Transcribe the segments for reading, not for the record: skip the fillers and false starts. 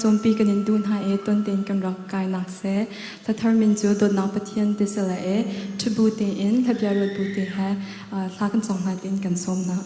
จมปีกันดูนหาต้นเต็นกันรักกายนักเสถ้าทารมินจูโดนนักปฏิญาณติสละชุบูเตอินทับยารดบูเตฮะลากันสองหาเต็นกันสมนะ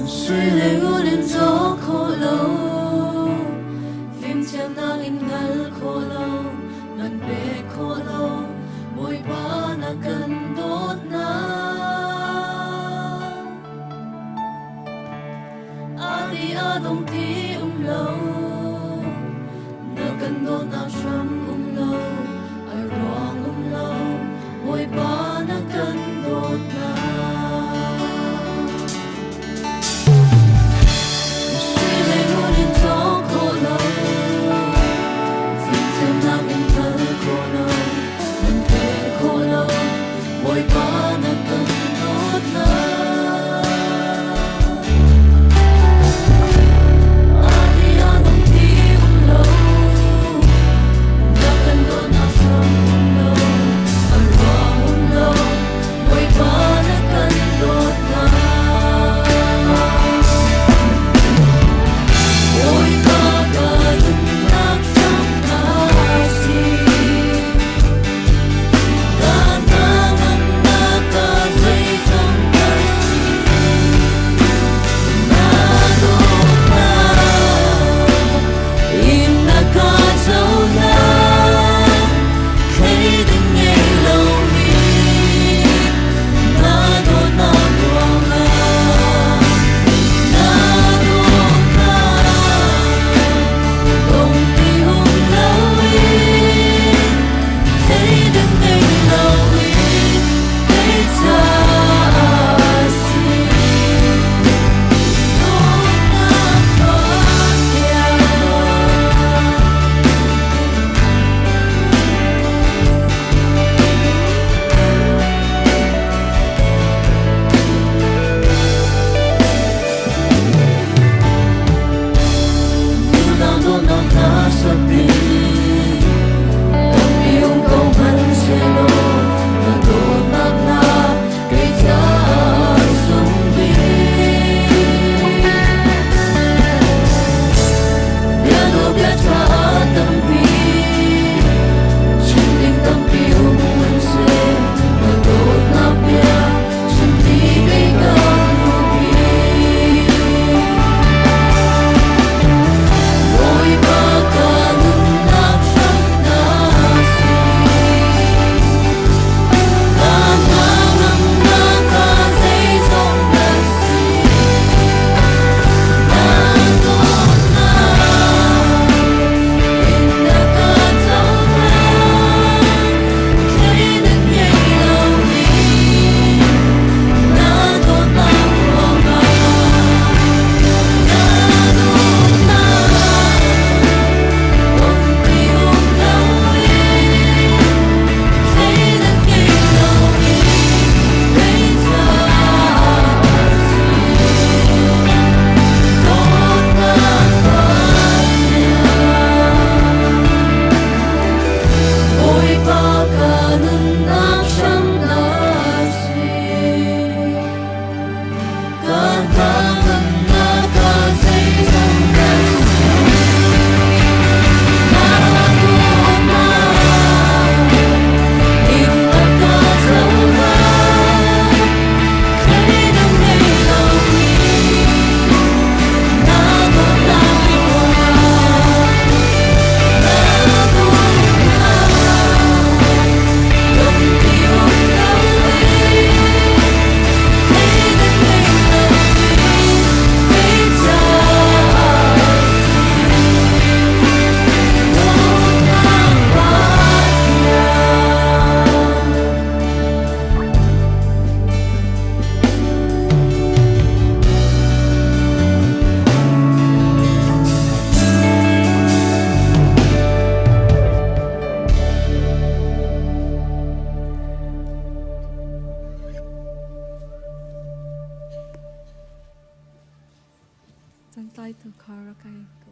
Suy lệ u lên gió khô lâu phim chạm nàng in ngල් khô lâu ngàn bề khô lâu môi ba na cần đốt na đi đông tí lâu na cần đốt na sắm lâu ai rong lâu môi ba na cần đốt na title kara kai ko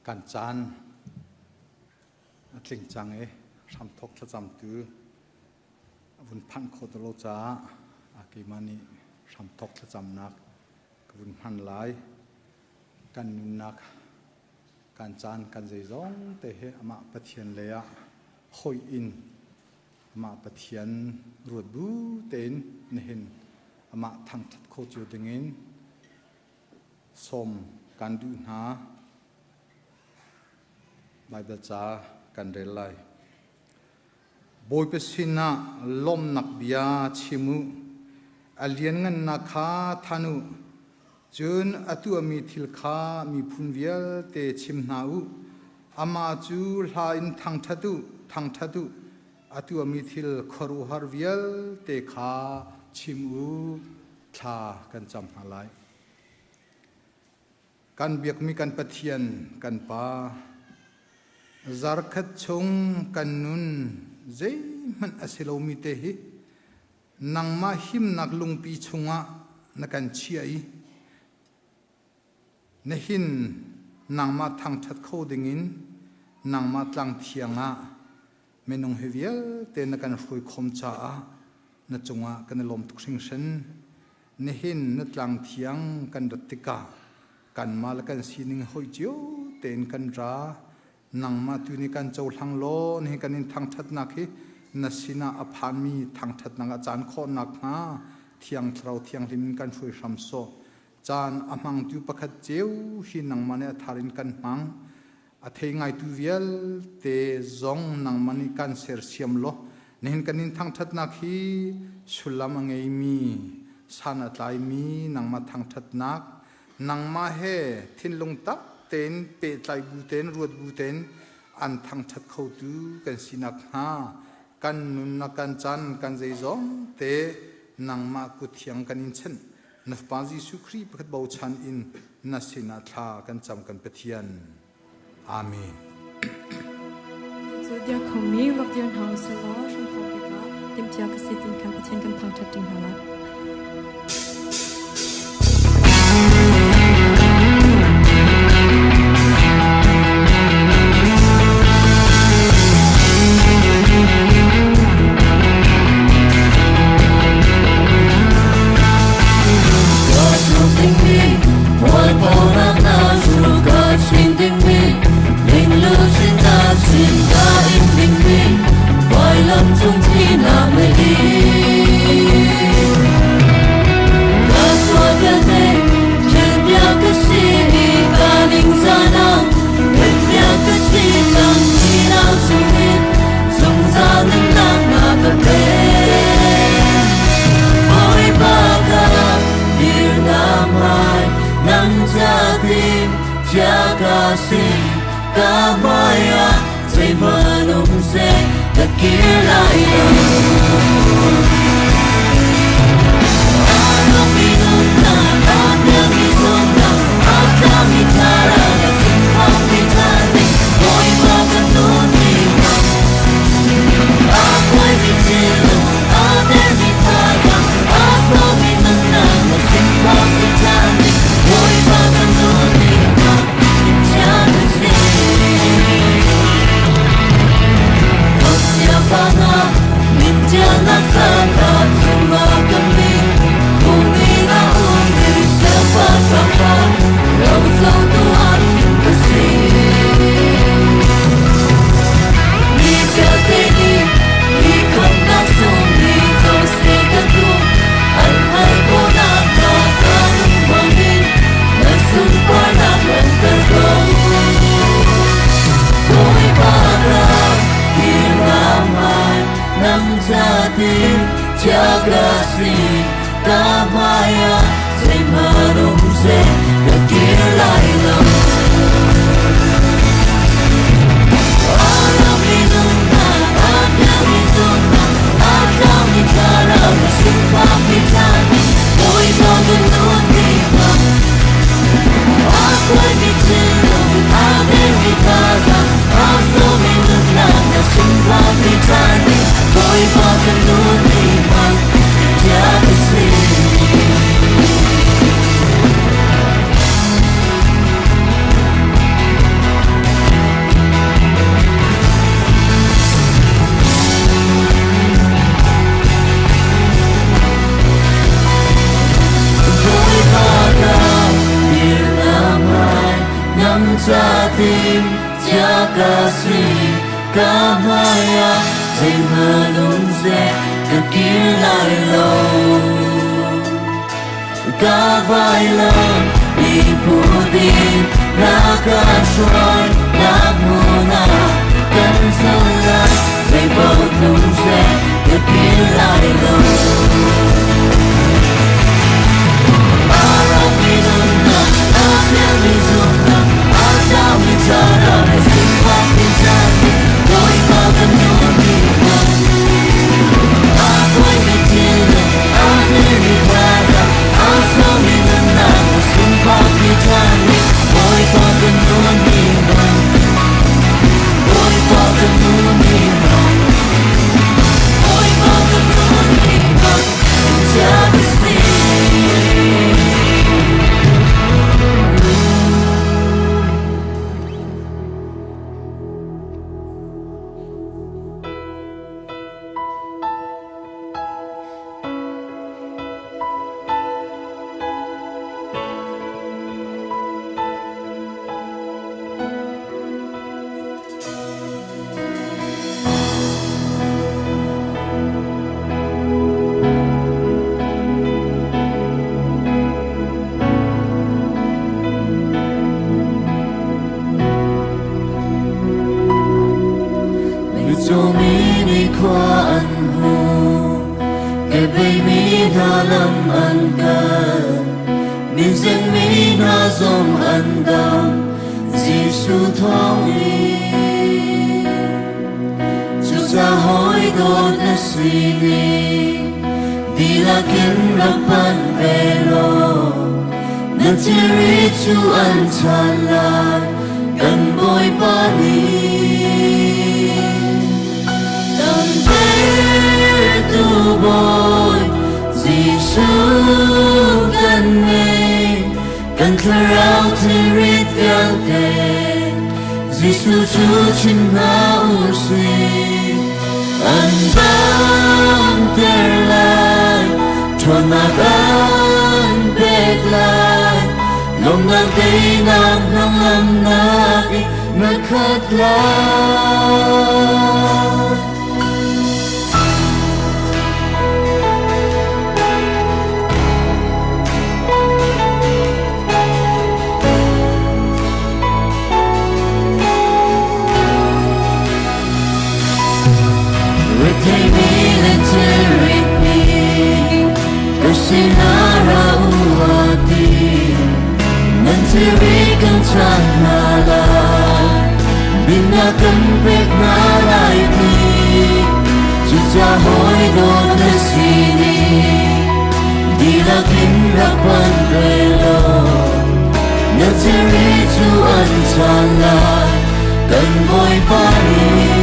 กันจานสิ่งจังทำทกประจำตัววุนพันโคตรโลจ้าอากิมานีทำทกประจำนักวุนพันหลายกันนุนนักกันจานกันใจร้องแต่เหอมาปะเทียนเลยอะหอยอินมาปะเทียนรวดบูเต็นเห็นมาทางทัดโคจูดึงอินสมกันดูหาไม่เบจ้ากันเรลัยบอยเปสินะลมนักเบียชิมุอเลียนเงินนักขาธนุจนอตัวมีทิลขามีพุนเวียลเตชิมนาอุอามาจูลาอินทางทัดุอตัวมีทิลครูฮาร์เวียลเตขาชิมุชากันจำอะไรกันเบียกมีกันปะเทียนกันปาจาร์คัดชงกันนุนเจมันอาศัยเรามีเตหินังมาหิมนักลุงปีชงะนักันเชียอีเนหินนังมาทางทัดเข้าดิ่งินนังมาตั้งเทียงะเมนงเฮเวียลเตนักันคุยคมจ้าณจงะกันลมทุกสิ่งเช่นเนหินนัตั้งเทียงกันดัตติกากันมาละกันสีนิงหอยเจียวเตนกันรานังมาตุนิกันเจ้าทางโลนี่กันนินทางทัดนักฮินัสินาอภามีทางทัดนักอาจารย์ข้อนักฮะเทียงเราเทียงริมกันช่วยทำโซจานอมังตุประคัดเจ้าหินังมันเนี่ยทารินกันมังอาเทงไงตุเวียลเตจงนังมันกันเสียเสียมโลนี่กันนินทางทัดนักฮิสุลามังเอมีสานาตายมีนังมาทางทัดนักนังมาเฮทินลงตักเต็นเปใจบูเต็นรวดบูเต็นอันทางชัดเข้าดูกันสินักหากันนุนนักกันจันกันใจจงเตนังมากุเทียงกันอินเช่นนับปาจิสุครีประคัดบ่าวชันอินนัสินาทากันจำกันเปทียนอาเมน So dear coming of dear house law from Publica dem tia ka sitin kan patien kan thang thatin hala Jaga si kamaya say manumse dakilaya ano pinunta kanyang isunda at kami talaga simpang itali ko'y maganunin ako'y bitilo ader bitaya aso pinunta na simpang itali ko'y maganunin Jaga si kamaya say kasih kamaya Zay manung ze kakilay lo Kavailan ipudin nakashuan Nagmuna kansalan Zay manung ze kakilay lo Arang minungan Akhir mizungan Atau bicara Simpan bincang Koi makan nyudikan Ako'y bitilin Akhir ibadah Asal minungan Simpan bincang Koi makan nyudikan Koi makan nyudikan Koi makan nyudikan Jadi sih Tumini kwa anhu Kebay mi dalam angkan Minsan mi nazom andam Zisu thongi Chusahoy god na sini Dilakin rapan velo Natiri chu antalan Kan boy pani Tu boy Giêsu gần này cần khao thirit gan te Giêsu Chúa chính hảo suy anh ban ter lại cho nạc an bệt lại lòng nạc đây nạc nang âm nạc nạc khát lại Sinara uati Mentirikan tanala Binakan pek nalai ni Jujahoy don na sini Dilakin rapan relo Natiri tuan tanla Kan boy pani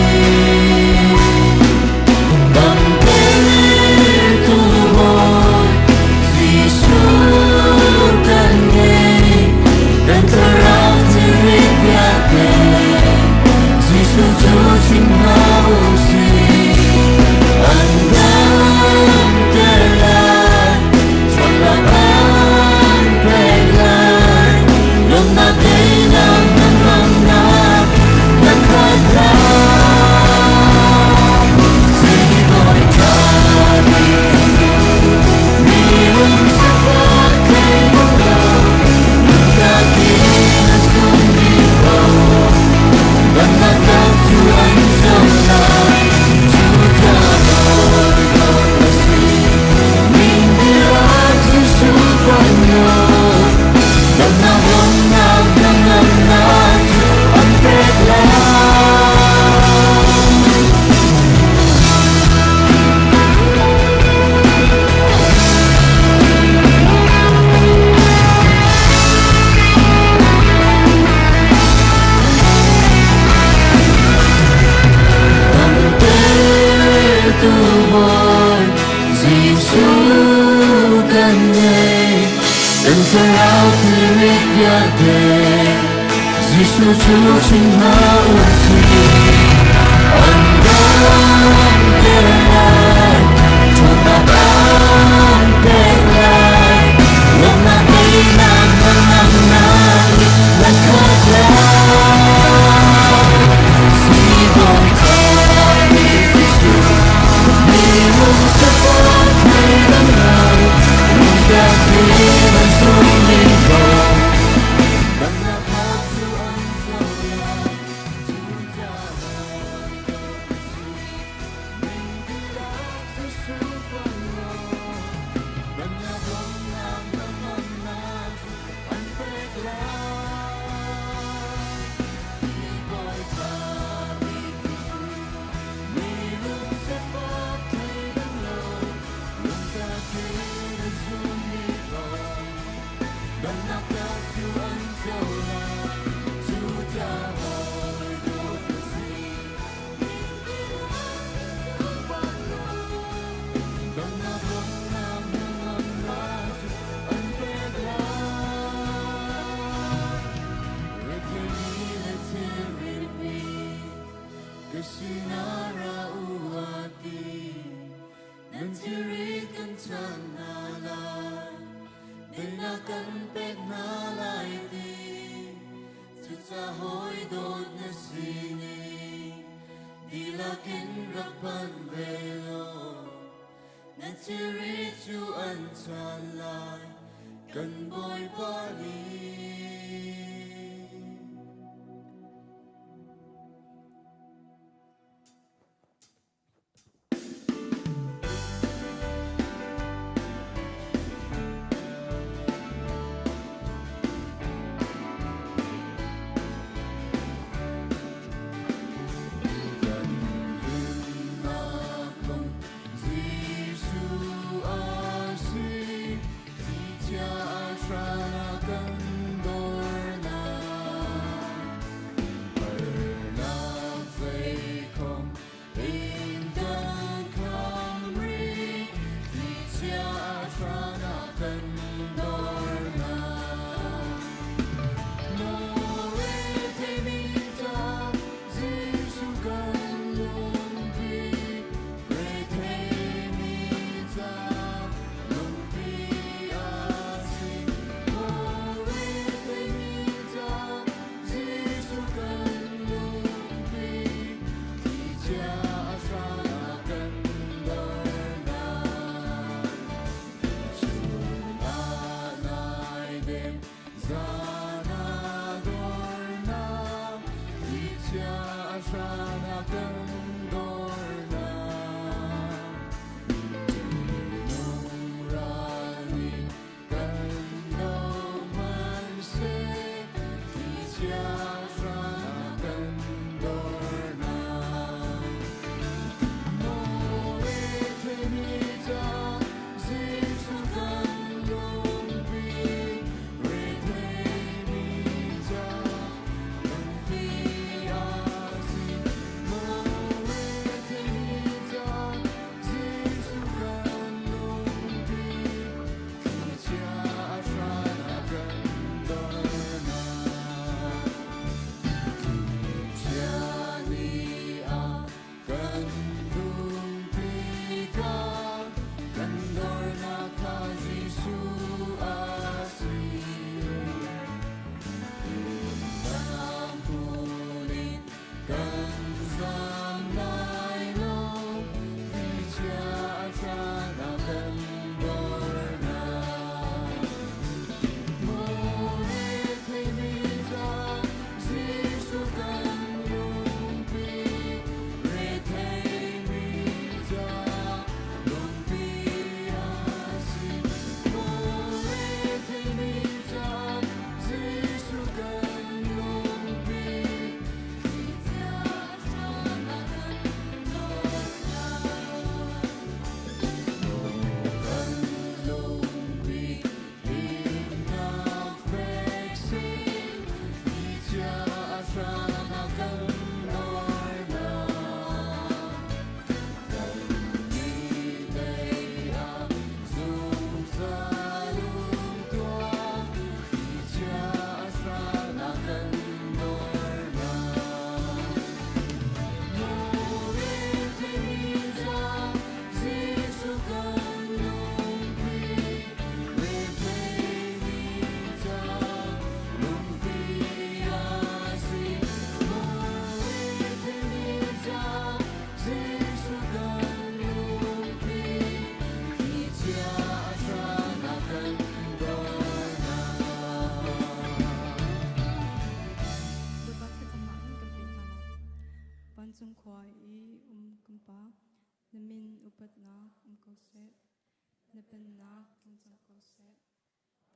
Giêsu Chúa chính hảo suy anh đang về lại cho ta đang về lại lúc nào đi nam nam nam nam là khát lại nan chirit kan chan na lai nên na kan pek na lai ti chu cha hoi don na sini di la kin rak ban velo nan chirit chu an chan lai kan boy pali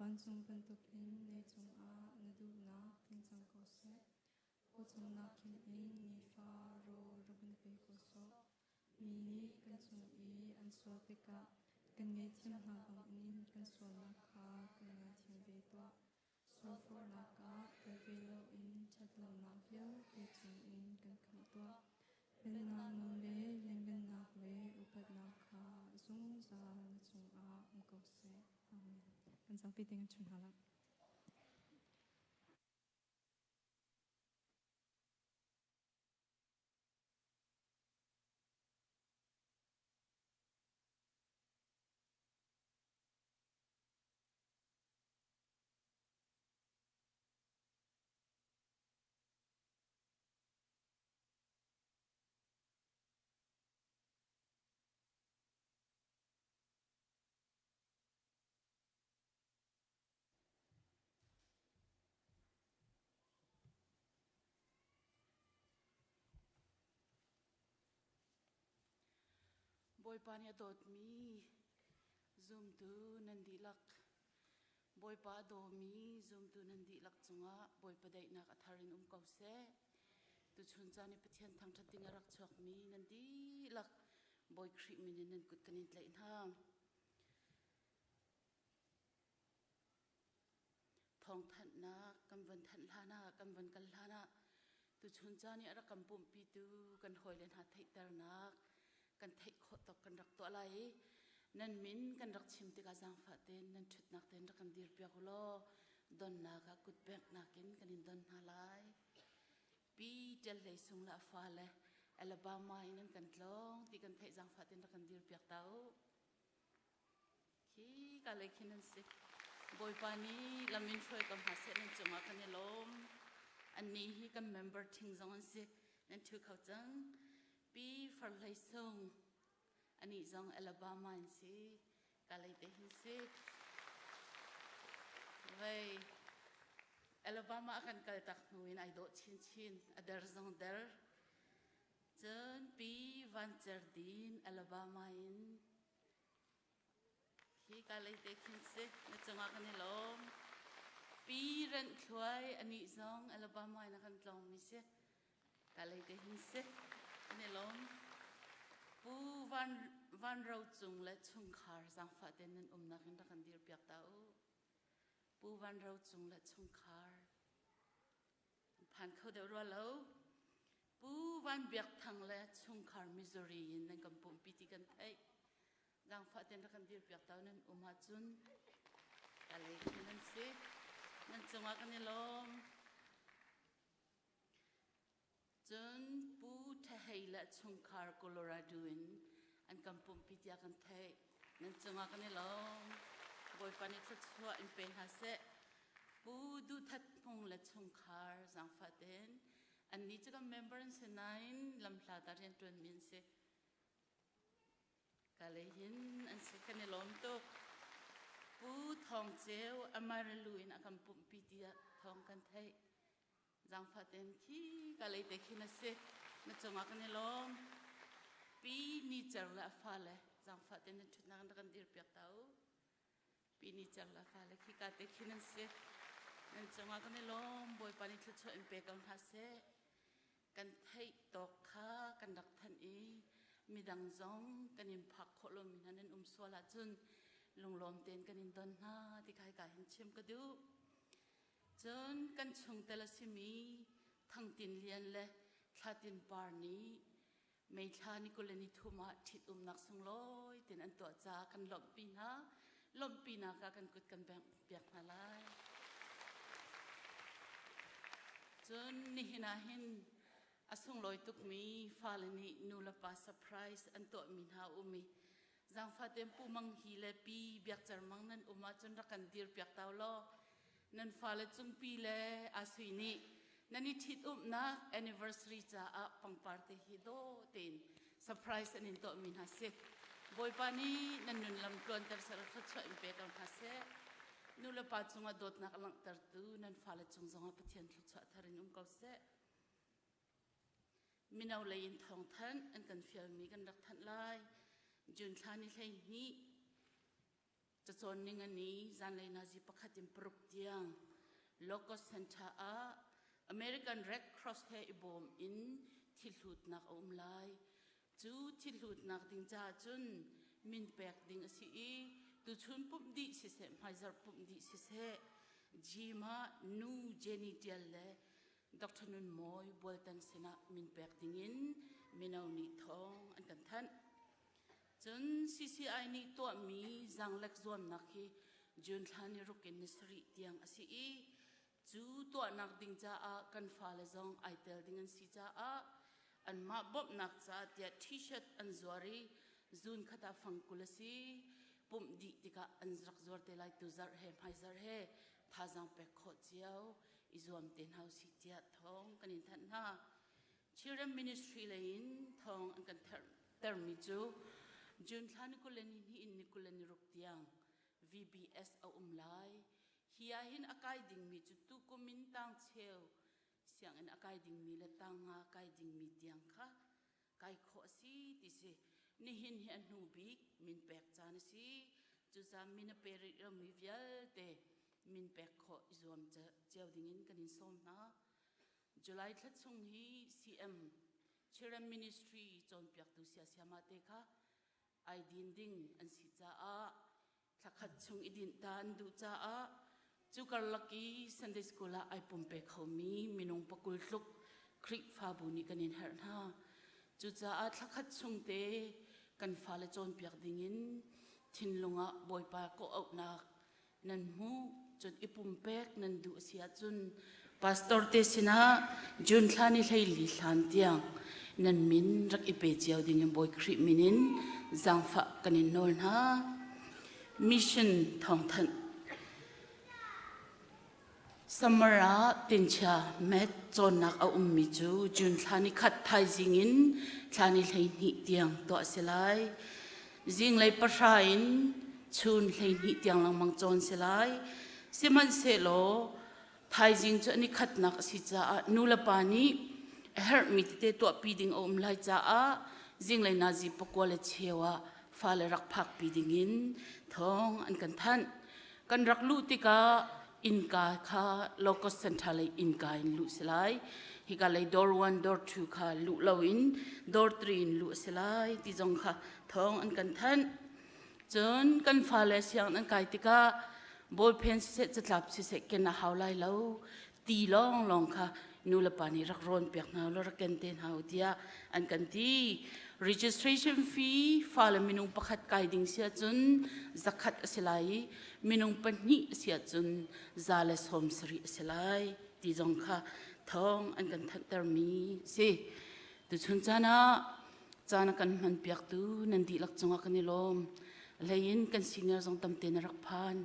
Pansung bentuk in ne chung a nadu na pingsang ko se ko chung na kin in ni fa ro rabun pe ko so mi ni kan chung I an so pe ka kan nge thiam na bang in kan so na kha kan nga thiam ve to so for na ka te ve lo in chat lo na pya te chung in kan kham to pen na nong le lengan na we upat na kha zung za na chung a ko se amen. Kan sang pi dengan chun halak. boy pani adot mi zoom tu nandilak boy pa do mi zoom tu nandilak chunga boy pa dai nak atharin kause tu chunjani pathian thang thatinga rak chok mi nandilak boy khri mi nan kut kanin tlai ham thong than na kam van than lana kam van kal lana tu chunjani ara kam pum pi tu kan hoilen ha thai tar nak kan thai kho tok kan rak to lai nan min kan rak chim te ka jang fa ten nan thut nak ten rak kan dir pya lo don na ka kut bek nakin kanin don ha lai pi tel le sung la fa le Alabama inan kan tlong ti kan thai jang fa ten rak kan dir pya tau ki ka le khinan se boy pani lamin froi kam ha se nan chuma kan lomอันนี้ฮีกัน member ทิ้งจงอันสินั่นถือเขาจังปีฝรั่งส่งอันนี้จงอลาบามาอันสิกาเลยเตหินสิไว้อลาบามากันกาเลยตักหนุนไอโดชินอเดอร์จงเดอร์จนปีวันเจอร์ดินอลาบามาอินฮีกาเลยเตหินสินั่นจงอากันลมปีรันควยอันนี้ซองอลาบามานักันลองมิเสกาเลยเดหินเสอันนี้ลมปูวันเราจุงและชุงคาร์สังฟาเดนันนักนักันดีร์เปียกตาปูวันเราจุงและชุงคาร์ผ่านเขาเดือดร้อนแล้วปูวันเบียกทางและชุงคาร์มิสซูรีนั่นกำปุ่มปีติกันไทยสังฟาเดนักันดีร์เปียกตานั้นมาจุนกาเลยนั่นเสนั่นจังหวะกันนี่ลมจนปูเทเฮและชงคาร์โคโลราโดอินอันกำปุ่มพิจารกันเทนั่นจังหวะกันนี่ลมบอยปานิทัดชัวอินเป็นฮาเซปูดูทัดพงและชงคาร์สังฟาเดนอันนี้จะกับเมมเบอร์เซนัยลำพลาดาเรียนตัวมินเซกาเลยหินอันเซกันนี่ลมตุกปูทองเจ้าอมาราลุยนะคำปุ่มปีเดียทองกันไทยจังฟาเต็นขี้กะเลยเด็กขี้นั่นสินั่นจังหวะกันนี่ลมปีนี้เจอละฟ้าเลยจังฟาเต็นนั่นชุดนักกันดีร์เปียกเต้าปีนี้เจอละฟ้าเลยขี้กะเด็กขี้นั่นสินั่นจังหวะกันนี่ลมบอยปานิทุช่วยเปกันฮาเซกันไทยตกข้ากันดักทันอีมีดังจงกันยิมผักโคลมินันสวลาจุนลงลมเต้นกันอินดอนฮาที่ใครกันเห็นชิมก็ดูจนกันชงแต่ละสิมีทั้งตินเลียนและทาตินปาร์นี้ไม่ทานิกุลนิทุมาทิดนักสงลอยตินอันตัวจากันลมปีนากันกุดกันแบ่งเปียกมาลายจนนี่นาเห็นอสงลอยตุกมีฟาลนีนูลปาเซอร์ไพรส์อันตัวมินฮาอุมีจังฟาเต็มปูมังฮีเลปีเบียกจารมังนั่นมาจนรักกันดีร์เปียกเต้าล้อนั่นฟาเลจุงปีเลอาสุยนี่นั่นนี่ทิดนะ anniversary จ้าปังปาร์ตี้ฮิโดติน surprise อันนี้ตัวมินฮาเซบอยปานีนั่นนุนลำกลอนแต่สารพัดช่วยอิมเปกันฮาเซนูเลปาจุงอดดนักลังตัดตูนั่นฟาเลจุงจงอาปะเทียนทุกช่วยทารินุมเกาเซมินเอาเลยอินทองทันอันกันฟิลมีกันรักทันไลจุนทานิเลยนี้จะจนนิงันนี้จันเลยนาจีประคัติมปรุกเตียงโลกเซ็นเตอร์อเมริกันเรดครอสเฮอิบอมอินทิลุดนักอุ้มไลจูทิลุดนักดิงจ้าจุนมินเปกดิงอสีตุชุนปุ่มดิสิเซมไฮซาร์ปุ่มดิสิเซจีมานูเจนิเดียลเลดรนุนมอยบอลตันเซนะมินเปกดิงินมินเอานิทองอันกันทันจน CCI นี่ตัวมีจังเล็กส่วนนักที่จุนทานิรุกินนิสริเตียงอสีจูตัวนักดิ่งจ้ากันฟ้าเลจงไอเตลดิ่งสีจ้าอันมาบบนักจ้าเดียทีเชิร์ตอันจวรีจุนขัดฟังกุลสีปุ่มดิติกาอันรักจวรเตลัยตุซาร์เฮไม่ซาร์เฮท่าจังเป็กขดเจียวอิจวมเต็นเฮาสิเดียทองกันอินทันฮะชิรมินิสทรีเลยอินทองอันกันเทอร์มิจูจุนทานิกุลนิหินนิกุลนิรุกเตียง VBS เอาไลเฮียหินอากาศดิ่งมีจุดตุกุมินตังเชลเสียงอันอากาศดิ่งมีและตังอากาศดิ่งมีเตียงค่ะไก่ขอสีติสิ นี่หินเฮียนูบิกมินแปกจานสิจุจามินเปริเรามีเวลเตมินแปกขออิจวมจะเจ้าดิ่งกันนิสมนะจุลัยทัดส่งฮีCM Children Ministry จนเปียกตุเสียเสียมาเตค่ะไอดินดิ่งอันสิจ้าทักขัดส่งอิดินตาอันดูจ้าจุกลักกี้ Sunday School ไอปุ่มเปกเขามีมินงปกุลลุกคลิกฟาบุนีกันนินเฮร์นาจุจ้าทักขัดส่งเตกันฟ้าและจนเปียกดิ่งทินลงอ่ะบอยปาก็เอาหนักนั่นหูจนอิปุ่มเปกนั่นดูเสียจนพาสตอร์เตสินะจุนทานิให้ลิสันเตียงนั่นมินรักอิเปเจียวดิ่งบอยคริมินินจังฟ้ากันนินโนลนะมิชชั่นทองทันสมราตินชาเม็ดจนนักเอามิจูจุนทานิขัดไทยจิงินทานิให้นิเตียงตัวเสลายจิงเลยประชาอินชุนให้นิเตียงลังมังจนเสลายสิมันเสโลไทยจิงจะนิขัดนักสิจ้านูลปานีเฮร์มิตเตตัวปีดิงอมไลจ้าจิงเลยนาจีปกวาเลเชวาฟ้าเลยรักพักปีดิงินท้องอันกันท่านกันรักลูติกาอินกาค่ะ locus central เลยอินกาอินลุสลายฮิกาเลย door 1 door 2ค่ะลุลาวิน door 3อินลุสลายที่จงค่ะท้องอันกันท่านจนกันฟ้าเลยเสียงอันกายติกาบอลเพนเสร็จจะหลับเสร็จกันนะฮาวไลแล้วตีลองค่ะนูละปานีรักร้อนเปียกหนาวแล้วรักกันเต้นหาวเดียอันกันที่ registration fee ฟ้าเลยมินุงประคัดไกดิ้งเสียจนจักขัดเสลายมินุงปนิเสียจนซาเลสโฮมสรีเสลายที่จงค่ะท้องอันกันทัดเตอร์มีสิตุชุนจานะกันมันเปียกตูนันดีลักจงกันนิลมเลยยินกันสิงห์จงตำเตนรักพาน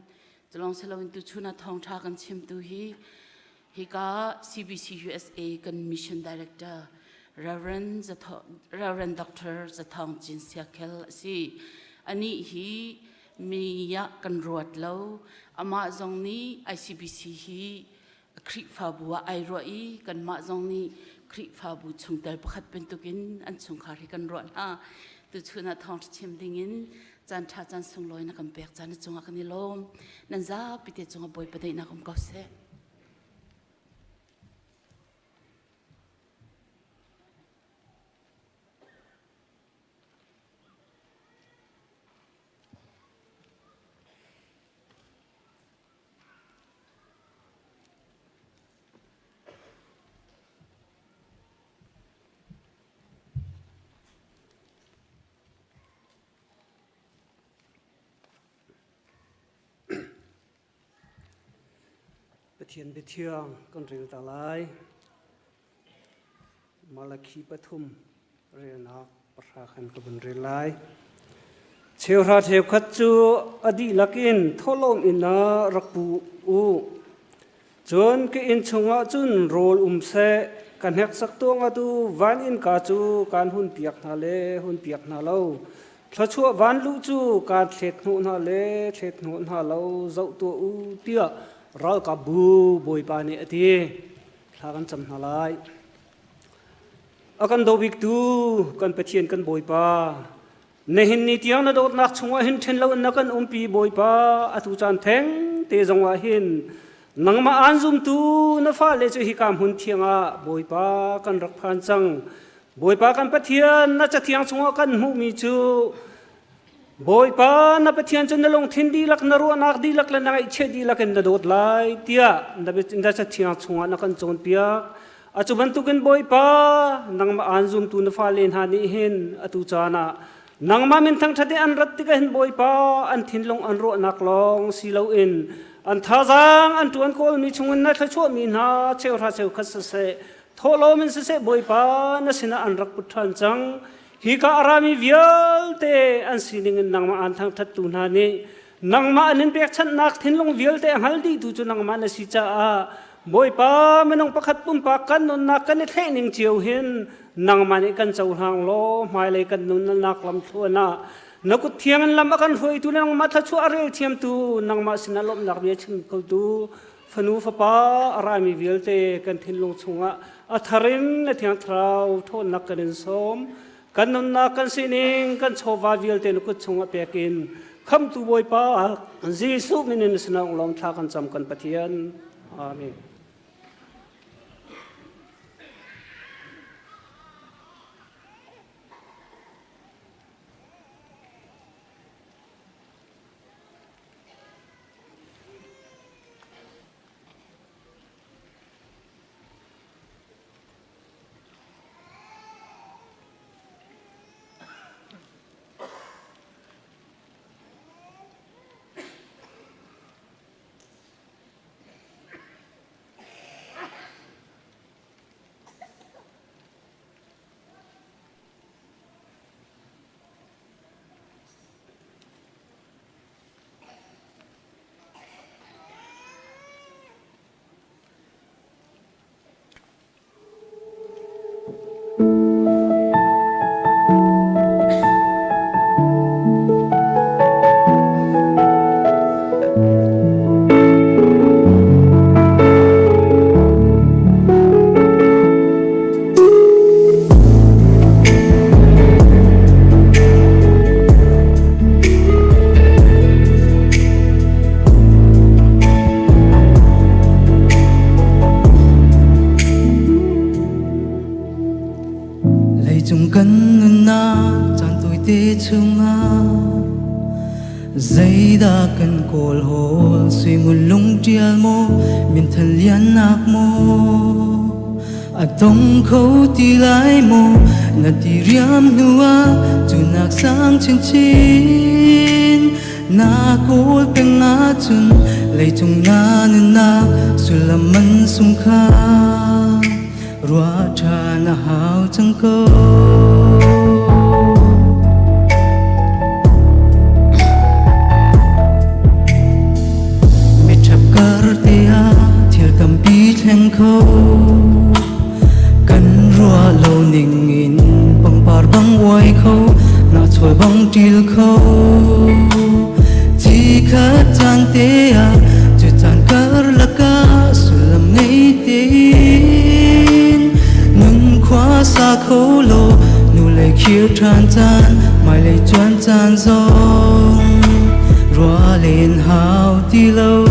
จะลองเสลาวินตุชุนท้องชากันชิมตูฮิกา CBC USA กัน Mission Director Reverend Dr. จะทองจินเซียเคลสิอันนี้ฮีมียะกันรวดแล้วอามาจงนี้ ICBC ฮีคริฟาบัวไอรอยกันมาจงนี้คริฟาบูชุงเตลประคัดเป็นตุกินอันชุงคาริกันรวดตุชุนท้องชิมดิ่งจานชาจานส่งลอยนักเปียกจานจงกันนิลมนั่นจ้าปิเตจงบอยประเดี๋ยวนักก็เสเทียนไปเที่ยงกันเรียนตาลายมาลคีปทุมเรียนนักประชาชนกับเรียนลายเชียวราเทียบขัดจูอดีลักอินทลมอินนารักปูอูจนก็อินชงอาจุนโรลเสกันเฮกสักตัวงาดูวันอินกาจูการหุ่นเปียกนาเลหุ่นเปียกนาเล่าถ้าชั่ววันลุจูการเช็ดหัวนาเลเช็ดหัวนาเล่าเจ้าตัวอูเตี้ยเรากับบอยปานี่อดีทากันจำนาลายอากันดูวิกดูกันไปเทียนกันบอยปาในหินนิตยังนัดนักชงว่าหินเทนเรานักกันปีบอยปาอตุจันเทงเตจงว่าหินนังมาอันซุมตูนัฟ้าเลจุฮิกามหุ่นเทียงบอยปากันรักพันจังบอยปากันไปเทียนนัดจะเทียงชงว่ากันหูมีจูบอยปานับไปเทียนจนนลงทินดีลักนรัวนักดีลักและนักอิเชดีลักนดดไลเตียนับไปนัดจะเทียงชงว่านักกันโจนเปียอาจุบันตุกันบอยปานังมาอันซุมตูนัฟ้าเลนหานิหินอตุจานะนังมามินทั้งทัดอันรัตติกันบอยปาอันทินลงอันรัวนักลองสีเลวอินอันท้าจังอันตัวนโกลมีชงนัดชั่วมีนาเชื่อราเชื่อคัสเสทโลมินเสบอยปานัสินะอันรักพุทธันจังฮิกาอารามีวิลเตอันสินิงนังมาอันทั้งทัดตุนานีนังมาอันเป็นเปียกชันนักทินลงวิลเตฮัลดีดูจุนังมาเนสิจ้าบอยปาไม่น้องประคัดปุ่มปากกันนนนักกันในเทนิงเจียวเห็นนังมาในกันเจ้าทางโลไม่เลยกันนนนักลำทัวนานักเทียงลำกันหวยตุนังมาทัดชัวเรียลเทียมตูนังมาสินาลมนักเบียชิงเขาดูฟนูฟปาอารามีวิลเตกันทินลงชงอัทรินและเทียงทราวโทษนักกันสมก kan nun na kan sining kan chowa vil te ku chunga pekin kham tu boy pa Jesu minin sinang lom tha kan cham kan pathian amen chung kan na chan tôi te chunga dây da kan kol hol suy ngun lung tial mo min thal lian nak mo atong khâu ti lai mo na ti riam nuwa chu nak sang chin chin na kol peng na chun lei chung na na sulaman sum kha rua cha na hao chẳng có mẹ chắp cờ tia thiệt cầm pi thèn khâu cần rua lâu ninh in bằng bar bằng quay khâu na choi bằng tril khâu chỉ khát chan tia chưa chan cờ là ca sulam ngay tia khóa xa khâu lô nụ lệ khiêu tràn chan mai lệ choan chan giông rua lên hào ti lâu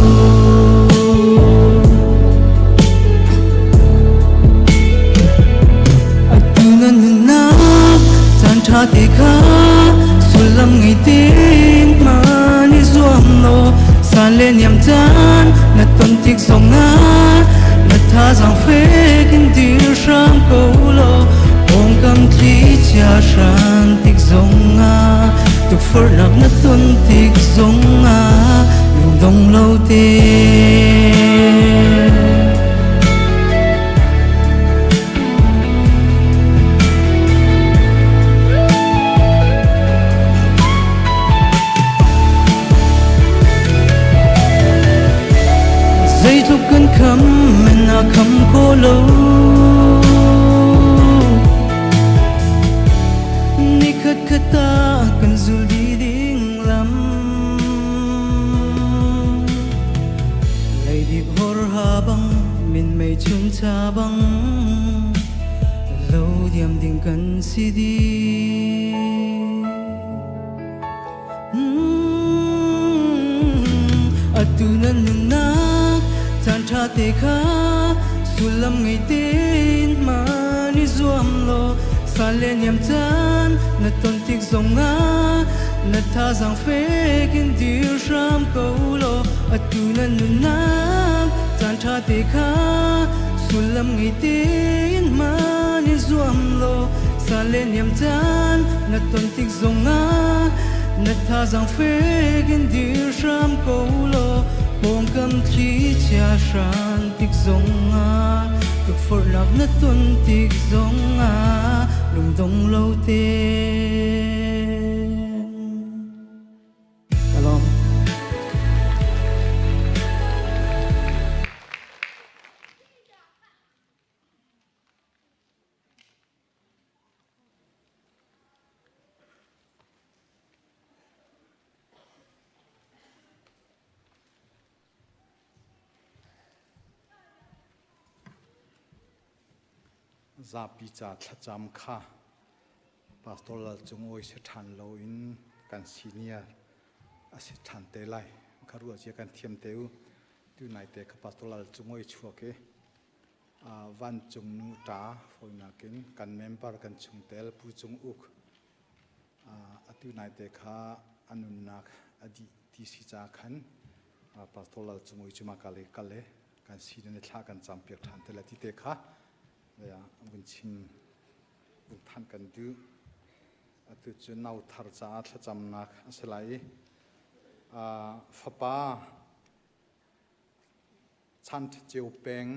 atuna nuna chan cha te kha sulam ngai tin mani zuam lo san lên yam chan na ton tik song nga tha rằng phê kinh tiêu sam câu lo ôm cầm thi cha san tik zong a tục phở lạc na tuân tik zong a lung dong lâu te dây thúc cơn khăm men na khăm khô lâu ni khát khát ta cần dù đi điên lắm lay điệp hor ha băng min mây chung cha băng lâu diam đình cần si đi atunan nuna chan cha te kha sulam ngai tin mani zuam lo san lên yam chan na ton tik zong nga na tha rằng phê kin tiêu sam câu lo atunan nuna chan cha te kha sulam ngai tin mani zuam lo san lên yam chan na ton tik zong nga na tha rằng phê kin tiêu sam câu lo bom cầm thi cha san tik zong a cực phật lạc na tuân tik zong a lung dong lâu tên hello za pi cha thacham kha pastoral chung oi se than lo in kan senior a se than te lai kharu a kan thiam teu tu nai te pastoral chung oi chuake van chung nu ta foina kin kan member kan chung tel pu chung uk atu nai te kha anun nak adi ti si cha khan pastoral chung oi chuma kale kan si ne thla kan champiak than te la ti te kha ya bun chin bun than kan du atu chu nau thar cha thla cham nak asalai fapa chant cheu peng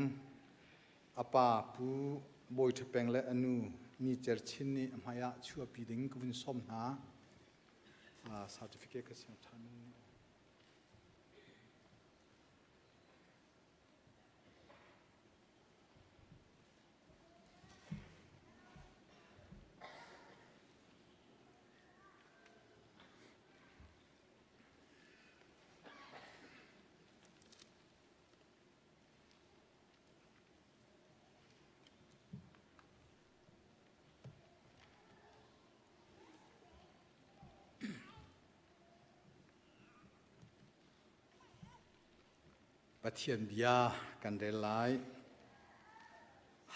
apa pu boi the peng le anu ni cher chin ni maya chu pi ding kun som na certificate ka sim than Pathian bia kan relai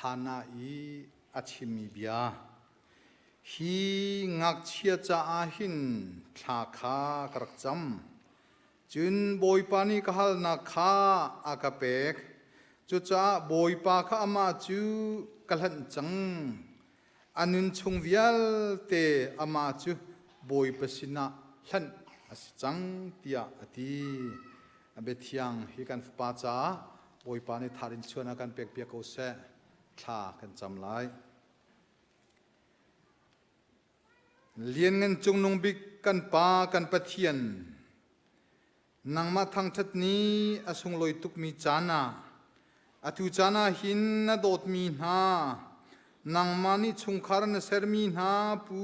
hana I achimi bia hi ngak chia cha a hin thla kha karak cham chun boi pani ka hal na kha akapek chu cha boi pa kha ama chu kalhan chang anun chung vial te ama chu boi pasina hlan aschang tia ati abethiang hi kan pa cha boi pa ni tharin chuana kan pek pek ko se tha kan cham lai lien ngan chung nong bik kan pa kan pathian nangma thang that ni asung loi tuk mi chana athu chana hin na dot mi na nangma ni chung khar na ser mi na pu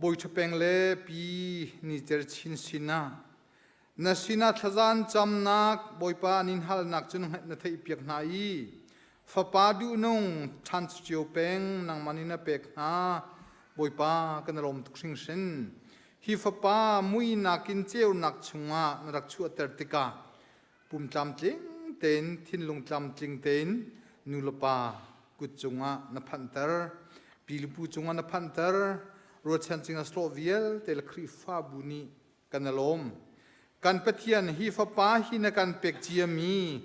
boi thapeng le pi ni ter chin sina nasina thazan chamnak boipa nin hal nak chun na thei piak na I fapa du nong than chiu peng nang manina pek na boipa kan rom tuksing sen hi fapa mui nakin cheu nak chunga narak chu atertika pum tlam tling ten thin lung tlam tling ten nulapa kut chunga na phantar pilpu chunga na phantar ro chan chinga sloviel tel khrifa buni kanalom kan pathian hi fapa hi na kan pek chiami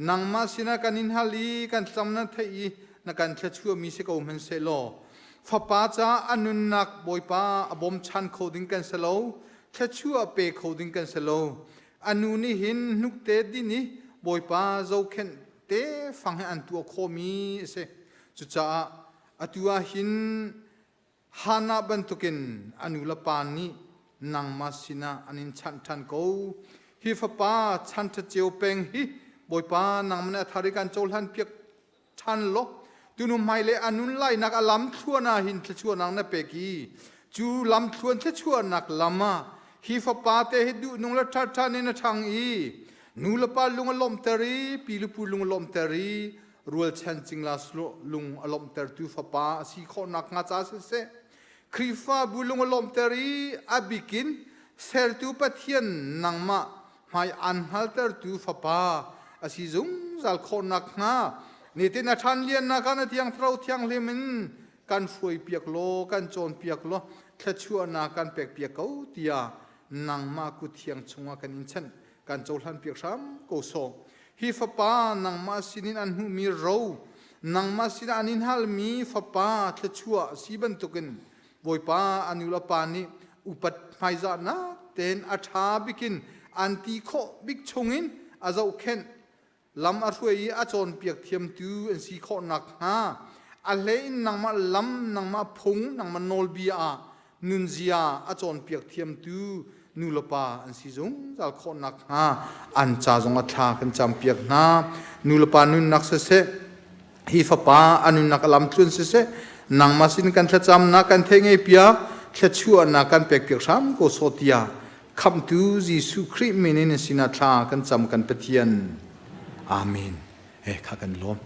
nangma sina kan inhali kan samna thei na kan thachua mi se ko man se lo fapa cha anun nak boipa abom chan khoding kan selo thachua pe khoding kan selo anu ni hin nuk te di ni boipa zo khen te phang an tu khomi se chu cha atua hin hana bantukin anula pani nang masina anin chan chan ko hi fapa chan tha cheu peng hi boipa nang mana tharikan cholhan piak chan lo tunu maile anun lai nak alam thuana hin thachua nang na peki chu lam thuan thachua nak lama hi fapa te hi du nung la thar than in thang I nulapa lung alom tari pilupu lung alom tari rual chan chingla slo lung alom ter tu fapa si kho nak nga cha se krifa bulung alom teri abikin sertu pathian nangma mai anhalter tu fapa asi zung zal khonak nga nite na than lian na kan tiang thrau thiang lemin kan foi piak lo kan chon piak lo thachua na kan pek piak ko tia nangma ku thiang chunga kan inchan kan cholhan piak sam ko so hi fapa nangma sinin an hu mi ro nangma sina anin hal mi fapa thachua siban tukin boipa anula pani upat phaiza na ten atha bikin anti kho bik chungin azau khen lam arhuai a chon piak thiam tu en si kho nak ha a lein nangma lam nangma phung nangma nolbia nunzia a chon piak thiam tu nulapa an si jong zal kho nak ha an cha jong a tha kan cham piak na nulapa nun nak se hi fapa anun nak lam chun se nang masin kan thacham na kan thenge pia thachua na kan pek pek sam ko sotia kham tu Jesu Christ menin sina tha kan cham kan pathian amen kha kan lom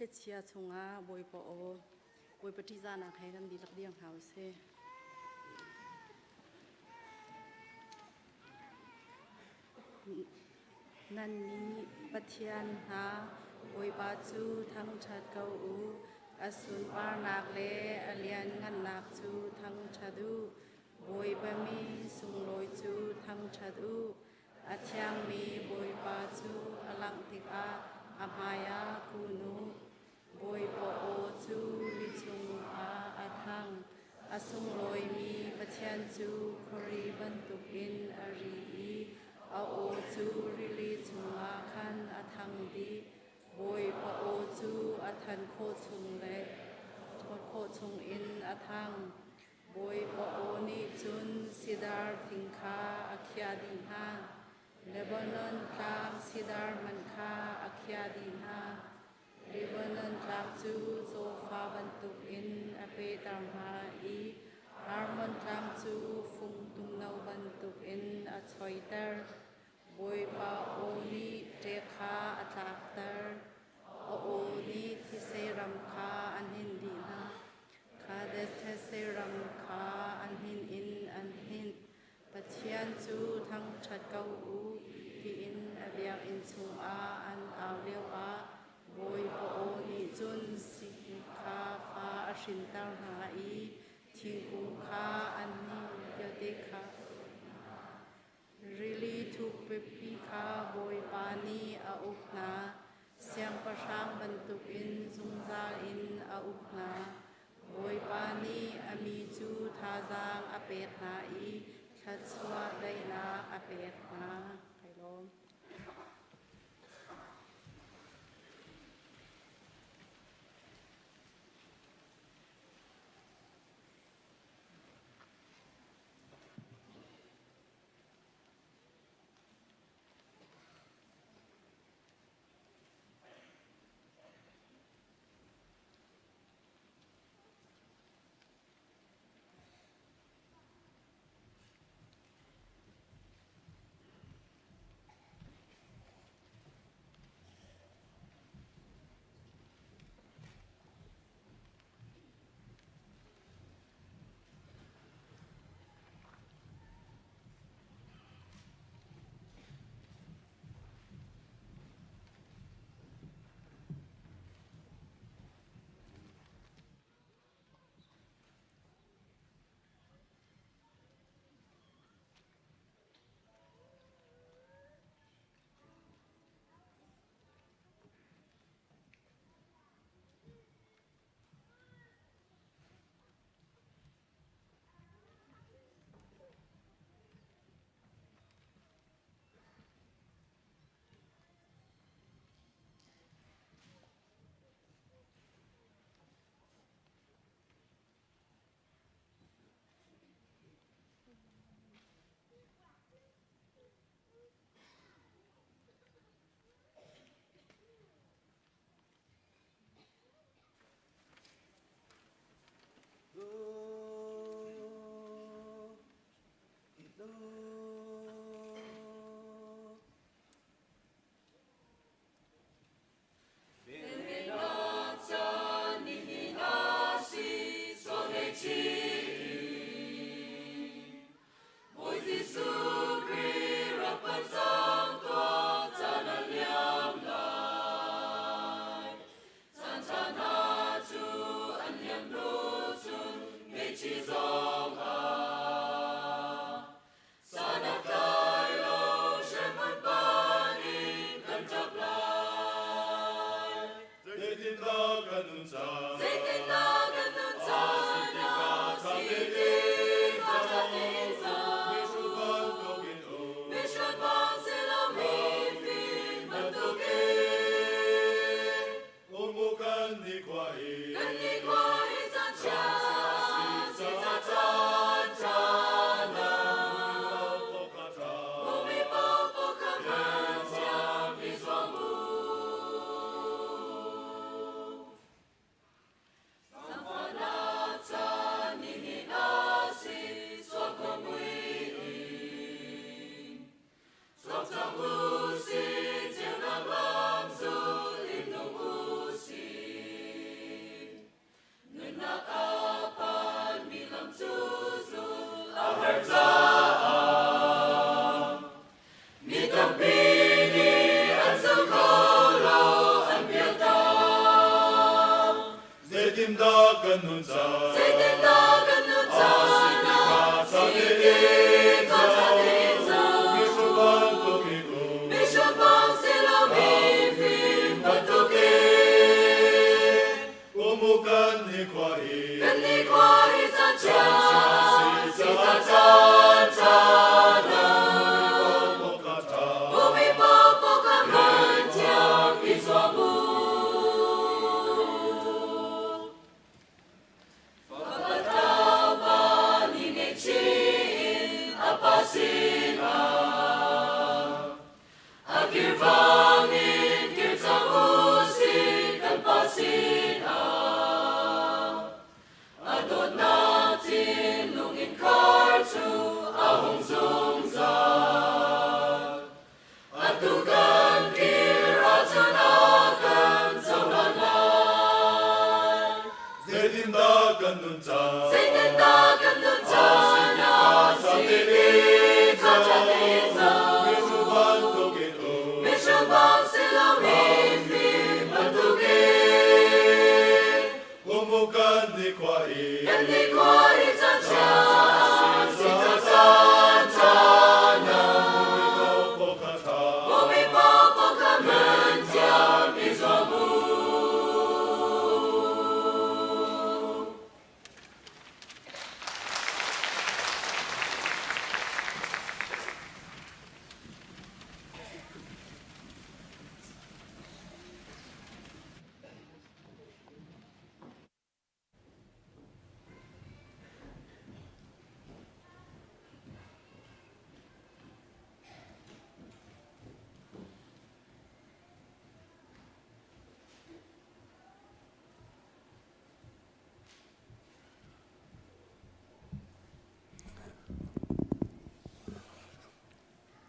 เคล็ดเชียชงอาบอยปอบอยปฏิจานาใครกันดีลักเดียงหาวเซ นันนี้ปัทยานหาบวยบาจูทั้งชัดเกาอูอสุนปานักเลอเลียนงันนักจูทั้งชัดูบวยบะมีสุงลอยจูทั้งชัดูอาเทียงมีบวยบาจูอลังติกาอมายาคูนูบวยปโอจูลิจุงอาอาทังอาสุงลอยมีปัทยานจูครีบันตุกินอารีอาโอจูริลีจุงอาคันอาทังดีบวยปโอจูอาทันโคชุงเลโคชุงอินอาทังบวยปโอนิจุนสิดาร์ทิงคาอาคยาดีฮาเลบานอนตามสิดาร์มันคาอาคยาดีฮาเลบานอนตามจูโซฟาบันตุอินอเปตามฮาอีฮาร์มอนตามจูฟุงตุงนาบันตุอินอาชอยเตอร์บวยปโอนิเจคาอาตากเตอร์โอนิทิเซรัมคาอันหินดีนาคาเดสเซรัมคาอันหินอินอันหินปัจจัยจูทั้งชัดเกาอูที่อินอเบียอินซุงอาอันอาเรียวอาบวยปโอนิจุนสิคาฟาอชินตาหาอีทิงกุคาอันหินเยเดคาreally to pepika boy pani a ukna siam pasang bentuk in zungza in a ukna boy pani ami chu thazang apet na i chatswa dai na apet na kailom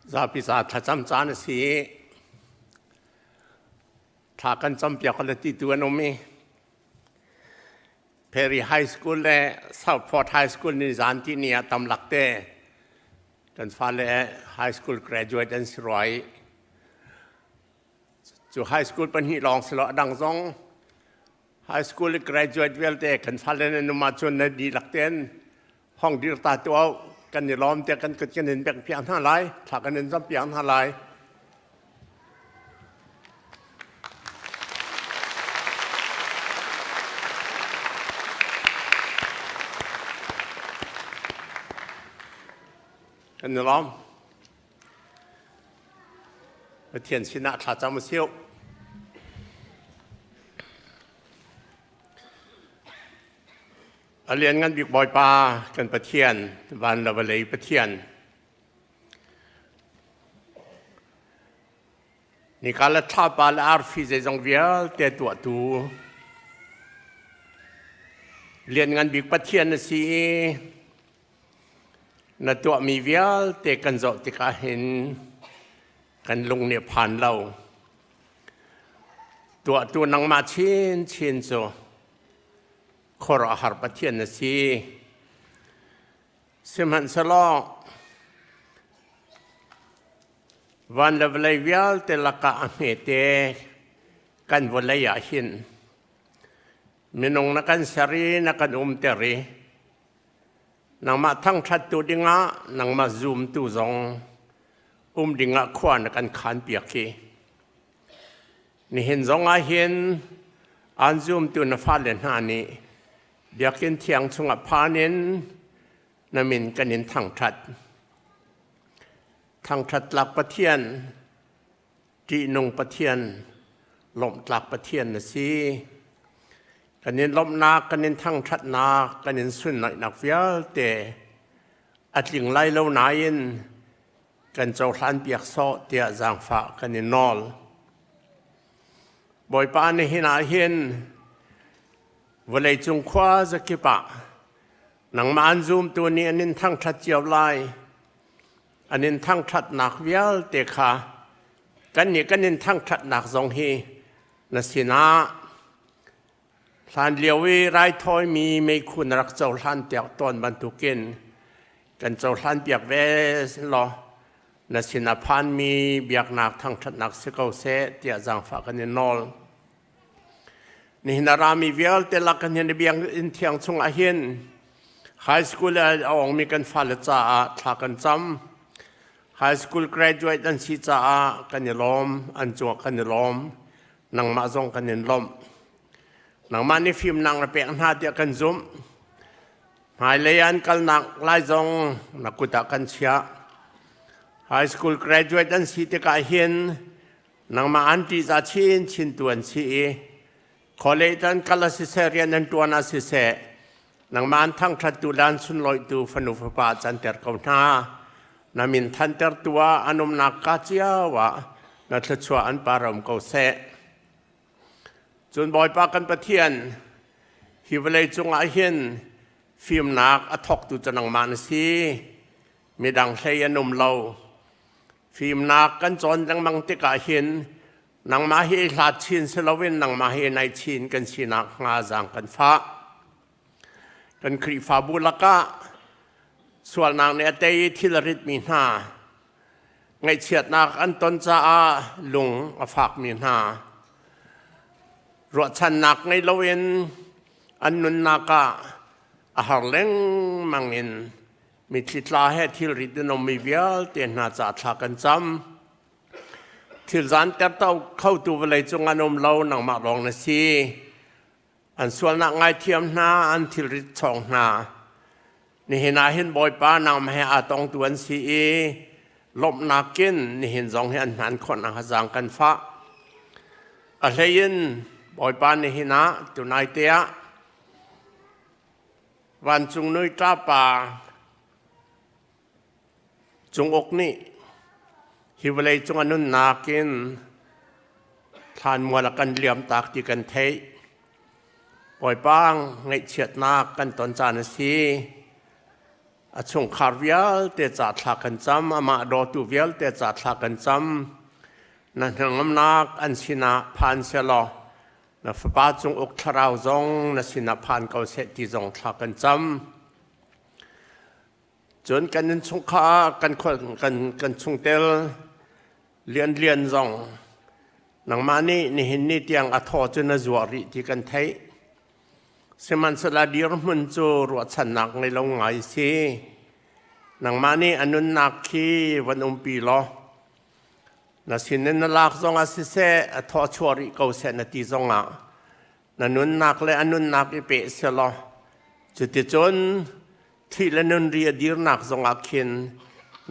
Zapi sa thacham chan si thakan champia quality tu anomi Perry High School le Southport High School ni zanti ni atam lakte dan fale high school graduate and siroi chu high school pan hi long slo dang zong high school graduate wel te kan fale ne numa chon na di lakten hong dir ta tuกันนี่ล้อมแต่กันเกิดกันเห็นแบบเพียงท่าไรถ้ากันเห็นซ้ำเพียงท่าไรกันนี่ล้อมเทียนชินะถ้าจำไม่เชี่ยวเรียนงานบิ๊กบอยปากันประเทียนวันละวันเลยประเทียนนี่การละท่าปาละอาร์ฟิเซจงเวียลแต่ตัวตูเรียนงานบิ๊กประเทียนนะสินัตัวมีเวียลแต่กันจบที่กาเห็นกันลงเนี่ยผ่านเราตัวนังมาเช่นโซขออาหารประเทศนะสิสมันสลอวันละวันเวียลแต่ละกะอเมเตกันวันละยาหินมินงนักันสรีนักันเตรีนังมาทั้งชัดตัวดิ่งะนังมาซูมตัวซองดิ่งะขวานนักันขันเปียกีนี่เห็นซองเห็นอันซูมตัวนฟ้าเลนหานี่เดี๋ยวกินเที่ยงชงพานินนามินกันนินทางทัดหลักประเทียนจีนงประเทียนลมหลักประเทียนนะสิกันนินลมนากันนินทางทัดนากันนินสุนหน่อยนักเวียแต่อัดลิงไล่เล่านายินกันเจ้าทันเปียกโซเตียจางฟ้ากันนินนอลบ่อยปานในหินาเห็นวันเลยจงคว้าจะกิปะหนังมาอันซูมตัวนี้อันนี้ทั้งชัดเจียวลายอันนี้ทั้งชัดหนักเวียลเตะขากันนี่กันนี้ทั้งชัดหนักสองฮีนัสินะทานเลียววิไรทอยมีไม่คุณรักเจ้าท่านเตียกตอนบรรทุกินกันเจ้าท่านเปียกเวสลอนัสินะพันมีเบียกหนักทั้งชัดหนักสกาวเสเตียจังฝากกันนี่นอล นี่นารามวิลเตลักันเห็นเบียงอินเทียงชงอาหินไฮสคูลเอาองมีกันฟัลจ้าทากันจำไฮสคูล graduate อันชีจ้ากันยลมอันจวกกันยลมนังมาจงกันยลมนังมานี่ฟิล์มนังระเบียงหาเดียกันซุ่มหายเลยอันกัลนักไล่จงนักกุตะกันเชียไฮสคูล graduate อันชีเตกาหินนังมาอันที่จะชินตัวอันชีคอเลตันกัลสิเซเรียนันตัวนาสิเซนังมันทั้งทัดตุลันสุนลอยตูฟนุฟปาจันเตอร์กาวนานามินทันเตอร์ตัวอนุมนักกาเจียวะนัทชัวอันปารมเกาเซจนบ่อยปากันประเทียนฮิวเลยจงอาเห็นฟิล์มนักอทอกตุจนังมันซีมีดังเฮียนุมเลาฟิล์มนักกันจนดังมังติกาเห็นนังมาเฮลาชินเซลวินนังมาเฮในชินกันชินักงาจังกันฟ้ากันครีฟาบุลกะส่วนนางเนี่ยเตยทิลริตมีนาไงเฉียดนักอันตนจ้าลุงอฝากมีนารวดชันนักในละเวนอันนุนนากะอาหารเล้งมังอินมีทิลาให้ทิลริตนมีเวียลเตียนนาจัดทากันจำที่ร้านแต่เต้าเข้าตัวไปเลยจงอารมณ์เราหนังมาลองนะสิอันส่วนนักไงเทียมหน้าอันที่ริดช่องหน้านี่เห็นอาเห็นบ่อยป้านางมาให้อาตองตัวอันสีลบนักกินนี่เห็นสองเห็นหันคนอาจางกันฟ้าอะไรยินบ่อยป้านี่เห็นนะตัวนายเตียวันจุงนุ้ยตาป่าจุงอกนี่ฮิวเลยจงอนุนนากินทานมัวละกันเหลี่ยมตากที่กันเทยปล่อยป้างไงเฉียดนากันตอนจานสีชงคาร์วิลเตจัดทากันจำอามาโดตูวิลเตจัดทากันจำนั่นงำนักอันสินาพันเสลอนับป้าจงอกทราวจงนัสินาพันเกาเสติจงทากันจำจนกันชงข้ากันชงเตลเลียนจงนังมานี่เห็นนี่เตียงอัทอจนจวริที่กันไทยเสมันสลาดีรมันจูรวดฉันนักในลงไงสินังมานี่อนุนักขีวันปีล้อนัสินนลักจงอาศิเสอัทอชวริเกาเสนตีจงอ่ะนันุนักและอนุนักอีเปเสลอจุดจนที่ละนุนเรียดีนักจงอาคิน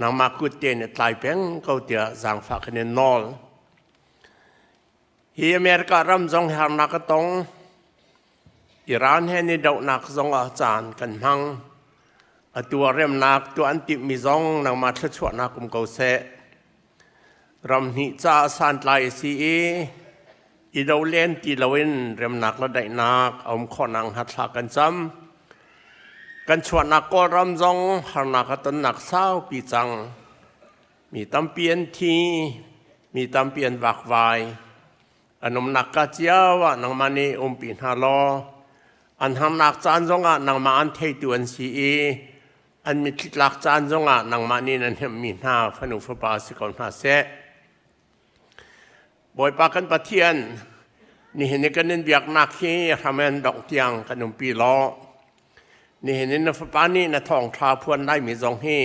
นังมาคุเตนตายเป็นเขาเดียจังฝากในนอลฮีอเมริการำจงหานักตงอิหร่านเห็นดาวนักจงอาจารย์กันมังตัวเรียมนักตัวอันติมีจงนังมาทชวนักกุมเกาเสรำหิจ้าสันไลซีอีดาวเล่นตีลวินเรียมนักละได้นักเอาขอนังหัดลากันจำกันชวนนักก็รำจงหานักตนนักเศร้าปีจังมีตำเปียนทีมีตำเปียนวักวายอันนมนักกะเจียวะนังมานีปีนฮาโลอันหางนักจานจงอ่ะนังมาอันเทตัวอันสีอันมีทิลักจานจงอ่ะนังมานีนั่นเห็นมีหน้าฟนุฟปาสิกอนหาเสบ่อยปากันปะเทียนนี่เห็นกันเน้นเบียกนักที่ทำให้ดอกเตียงกันปีล้อนี่เห็นในฟปานี่นะทองทาพวนได้มีจงให้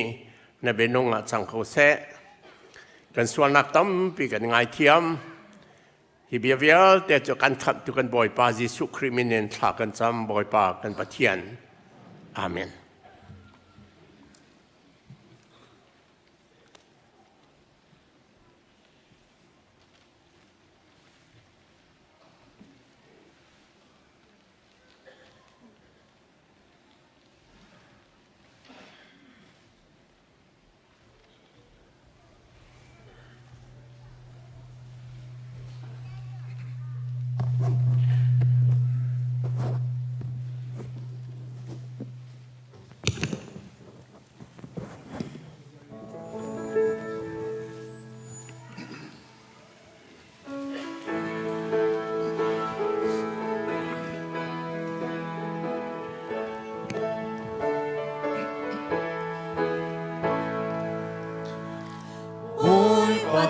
ในเบนงอ่ะจังเขาเสกันส่วนนักตั้มปีกันไงเทียมฮิบิเวียลแต่จะกันขับตุกันบ่อยปาจิสุคริมินเนนทากันจำบ่อยปากันปะเทียนอาเมน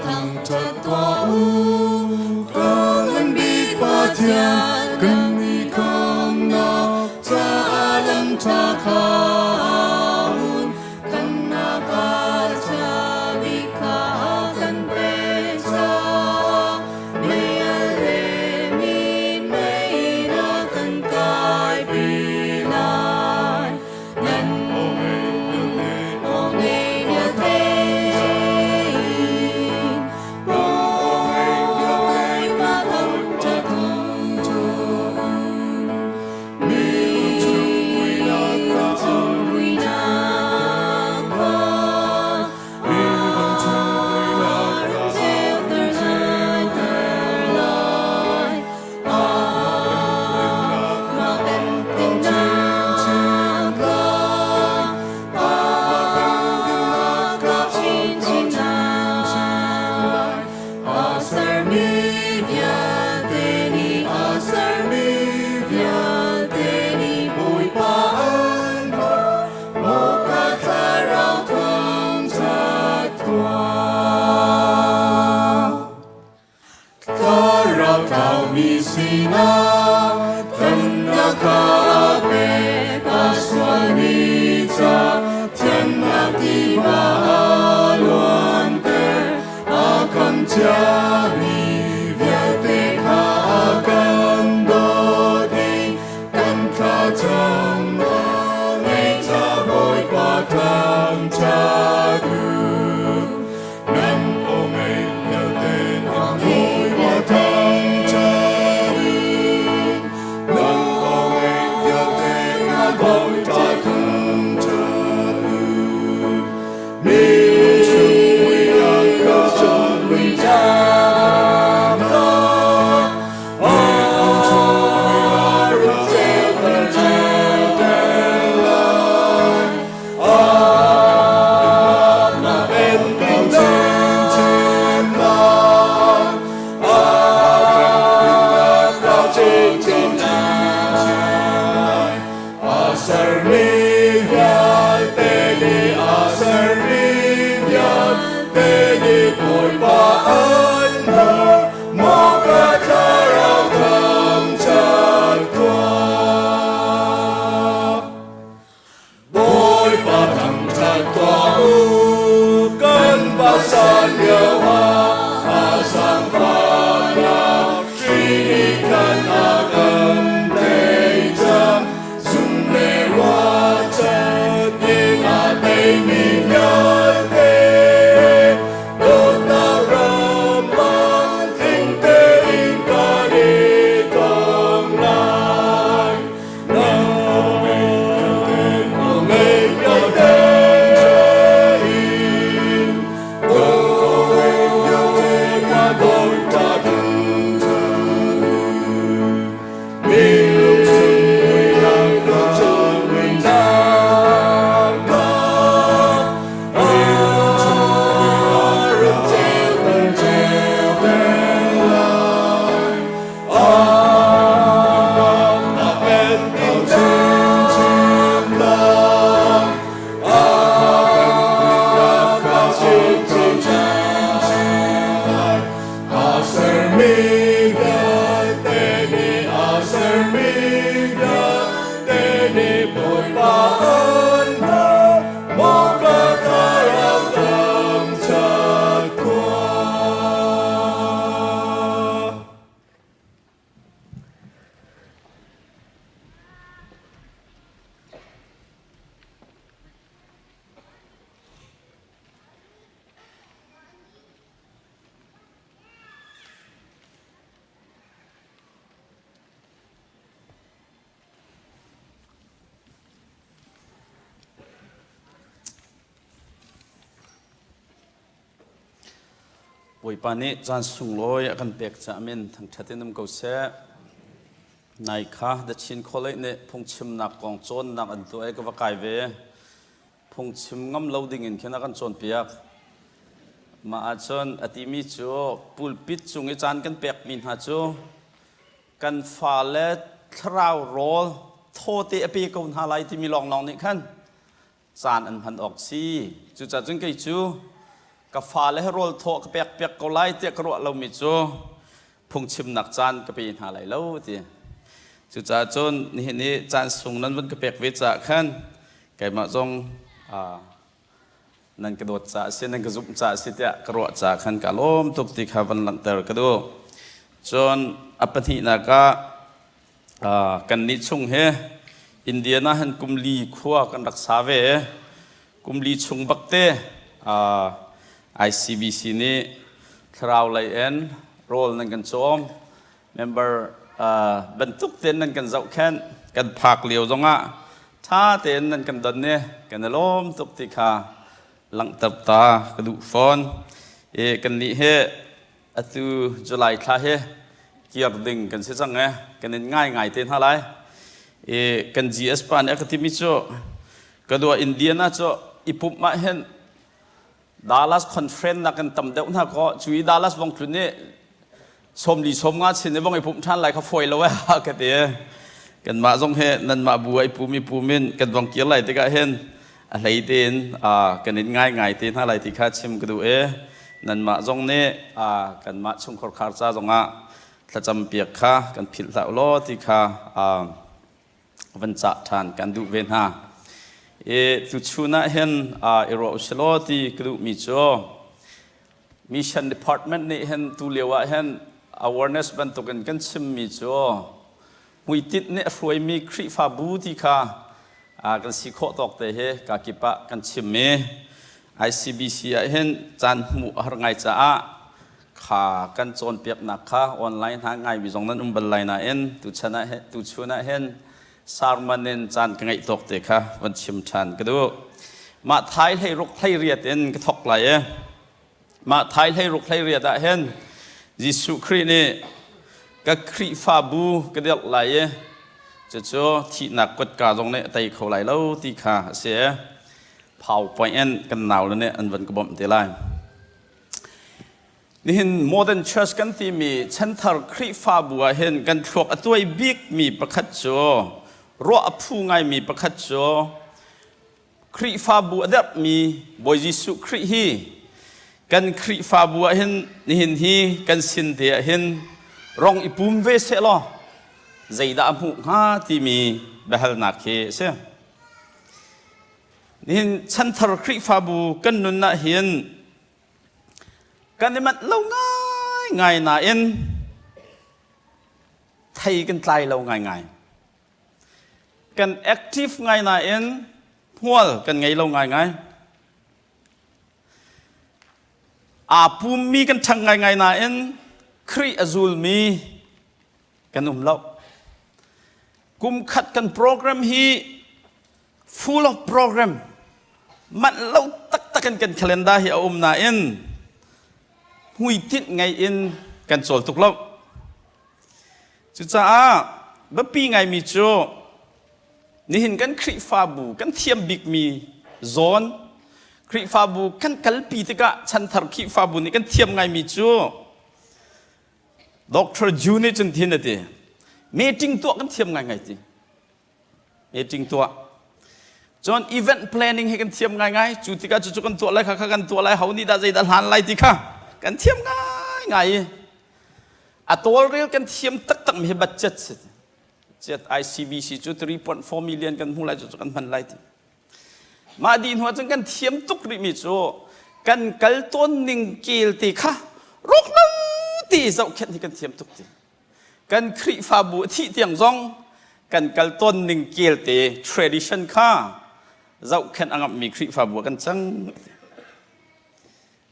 thằng chợt tỏa u có ngân bi qua thiên takaun kanakacha bika kan becha mealemin meina kan kai bilai nan ongenya tein oi wakam takun mi Sina kanaka ape kaswanita tianna diva luante akan jari viate akan dodi kan kacang meta boy patang cadu nan omei viate boy patang Buổi pani chan sung loi akan pek chamin thang thatinam ko se nai kha da chin khole ne phung chim nak kong chon nak an tu ai ka wakai ve phung chim ngam loading in khena kan chon piak ma a chon atimi chu pulpit chung e chan kan pek min ha chu kan fa le thrau rol thote api ko ha lai ti mi long nong ni khan chan an han ok si chu cha chung kai chu ka fa le rol tho ka pek pek ko lai te kro lo mi chu phung chim nak chan ka pe ha lai lo ti จุดจ่าจนนี่จานสูงนั้นมันก็เปียกวิจาขันไก่มาจงนั่นกระโดดจ่าเสียนั่นกระซุบจ่าเสียกระโดดจ่าขันกะล้มตุกติขาวันหลังเตอร์กระดูจนอปนินักกันนิชงเฮอินเดียนะฮันกุมลีขัวกันรักษาเวกุมลีชงบักเตICBC นี่คราวไลเอ็นโรลนั่นกันโจมเมมเบอร์บรรทุกเต้นนั่นกันเจ้าแค้นกันผักเหลียวจงท่าเต้นนั่นกันดันเนี่ยกันล้มตุกติขาหลังตับตากระดูกฟอนกันนี่เฮอตูจุลัยคลาเฮเกียร์ดึงกันเสียจังไงกันง่ายเต้นอะไรกัน GS ปานเอกทิมิโจกันดูอินเดียนะโจอิปุมาเห็นดัลลัสคอนเฟรนซ์นักกันตำเดาหน้าก็ช่วยดัลลัสวงจุนนี่ชมดีชมงาสินในวงไอ้ปุ่มท่านไหลเขาฝอยแล้วเว้ยกันเดียกันมาทรงเฮนั่นมาบัวไอ้ปุ่มมีปุ่มมินกันวงเกี่ยวไหลที่ก็เห็นอะไรเต้นกันง่ายเต้นอะไรที่ข้าชิมกันดูนั่นมาทรงนี้กันมาชมขอขาดจ้าทรงถ้าจำเปียกข้ากันผิดแล้วล้อที่ข้าวันจัดทานกันดูเวนหาตุชูน่าเห็นเอโรอุชโลที่กระดูมีโจมิชชั่นดีพาร์ตเมนต์นี่เห็นตุเลียวเห็น awareness บรรทุกันกันชิมมีโจมุยติดเนี่ยรวยมีคริฟาบูที่ข้ากันสิโคตอกเตะกากิปะกันชิมเม ICBC เห็นจานหมู่หางไงจ้าขากันโจนเปียกหนักข้าออนไลน์หางไงวิจงนั้นบันไลน่ะเอ็นตุชูน่าเห็นสารมันเน้นจานกันไงตกเตะค่ะวันชิมชันก็ดูมาไทยให้รุกให้เรียดเอ็นก็ทอกไหลมาไทยให้รุกให้เรียดเห็นยิสุครีนี่ก็ครีฟาบูก็เดียกไหลจะโจที่หนักกดกาตรงนี้ไตเขาไหลแล้วที่ขาเสียเผาปอยเอ็นกันหนาวแล้วเนี่ยอันวันกระบอกเตะไลนี่เห็นโมเดิร์นเชิร์ชกันที่มีชั้นทาร์ครีฟาบัวเห็นกันถูกตัวบิ๊กมีประคัตโจรัวผู้ไงมีประคัตโจครีฟาบัวเด็บมีบอยยิสุครีฮีกันครีฟาบัวเห็นนี่เห็นฮีกันสินเดียเห็นรองอิปุ่มเวเสลอใจดามุฮาที่มีเบลนักเฮเสนี่เห็นชั้นทาร์ครีฟาบูกันนุนน่ะเห็นกันนี่มันเราง่ายนะเอ็นไทยกันไกลเราง่ายกันแอคทีฟง่ายนะเอ็นหัวกันไงเราง่ายปูมีกันทั้งง่ายนะเอ็นครีอซูลมีกันเรากุมขัดกันโปรแกรมฮี full of program มันเราตักกัน calendar ฮีนาเอ็นหุยติดไงอินกันโจลตุกลบจุดจ้าแบบปีไงมีโจนี่เห็นกันคริฟาบูกันเทียมบิ๊กมีโซนคริฟาบูกันกัลปีติกะฉันทาร์คริฟาบูนี่กันเทียมไงมีโจด็อกเตอร์จูนี่จนที่นั่นเองเมจิงตัวกันเทียมไงจีเมจิงตัวจนอีเวนต์แพลนนิ่งให้กันเทียมไงจุดที่กันจุดกันตัวอะไรค่ะกันตัวอะไรเขานี่ได้ใจดันหันอะไรที่ค่ะกันเทียมง่ายตัวเรียกกันเทียมตักมีบัตรเจ็ด ICBC จุด 3.4 million กันหูไรจุดกันพันไรที่มาดีหัวจังกันเทียมตุกริมิโจกันกัลต้นนิ่งเกลตีค่ะรุกน้ำตีเจ้าแค่ที่กันเทียมตุกตีกันคริฟาบุที่เตียงซองกันกัลต้นนิ่งเกลตี tradition ค่ะเจ้าแค่อังมีคริฟาบุกันจัง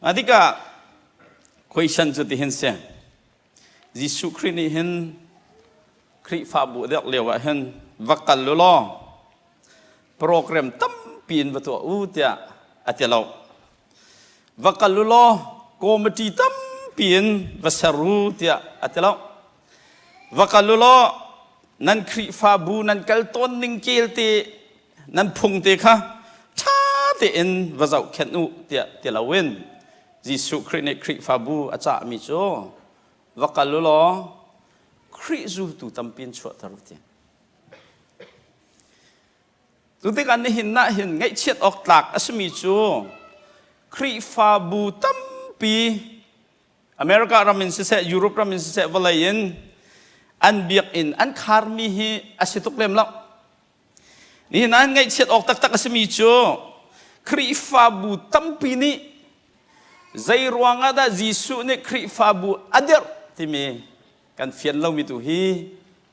อาทิกาquestion จุดที่เห็นเสียยิสุครินี่เห็นคริฟาบุเด็กเลี้ยวเห็นวักกัลลุลอโปรแกรมตั้มปีนประตูอูเตียอาทิตย์เราวักกัลลุลอคอมมิตี้ตั้มปีนวัสรูเตียอาทิตย์เราวักกัลลุลอนั่นคริฟาบุนั่นกัลต้นนิงเกลตีนั่นพุงเตะค่ะท่าเตอินวัสดุแขนูเตียเราเว้นยิสุครินี่คริฟาบูอาจารย์มิโจวักกัลลุลอคริจูตุตัมปินชัวตรุติตุติกันนี่เห็นนะเห็นไงเช็ดออกหลักอาสมิโจคริฟาบูตัมปีอเมริการามินเสยุโรปรามินเสวลายิน อันเบียกอินอันคาร์มีฮีอาศัยตุกเล่มแล้วนี่นั่นไงเช็ดออกตักๆอาศัยมีโจคริฟาบูตั้มปีนี้ใจรวงอาดาจิสุเนี่ยคริฟาบูอเดร์ที่มีกันเฟียนเรามีตัวฮี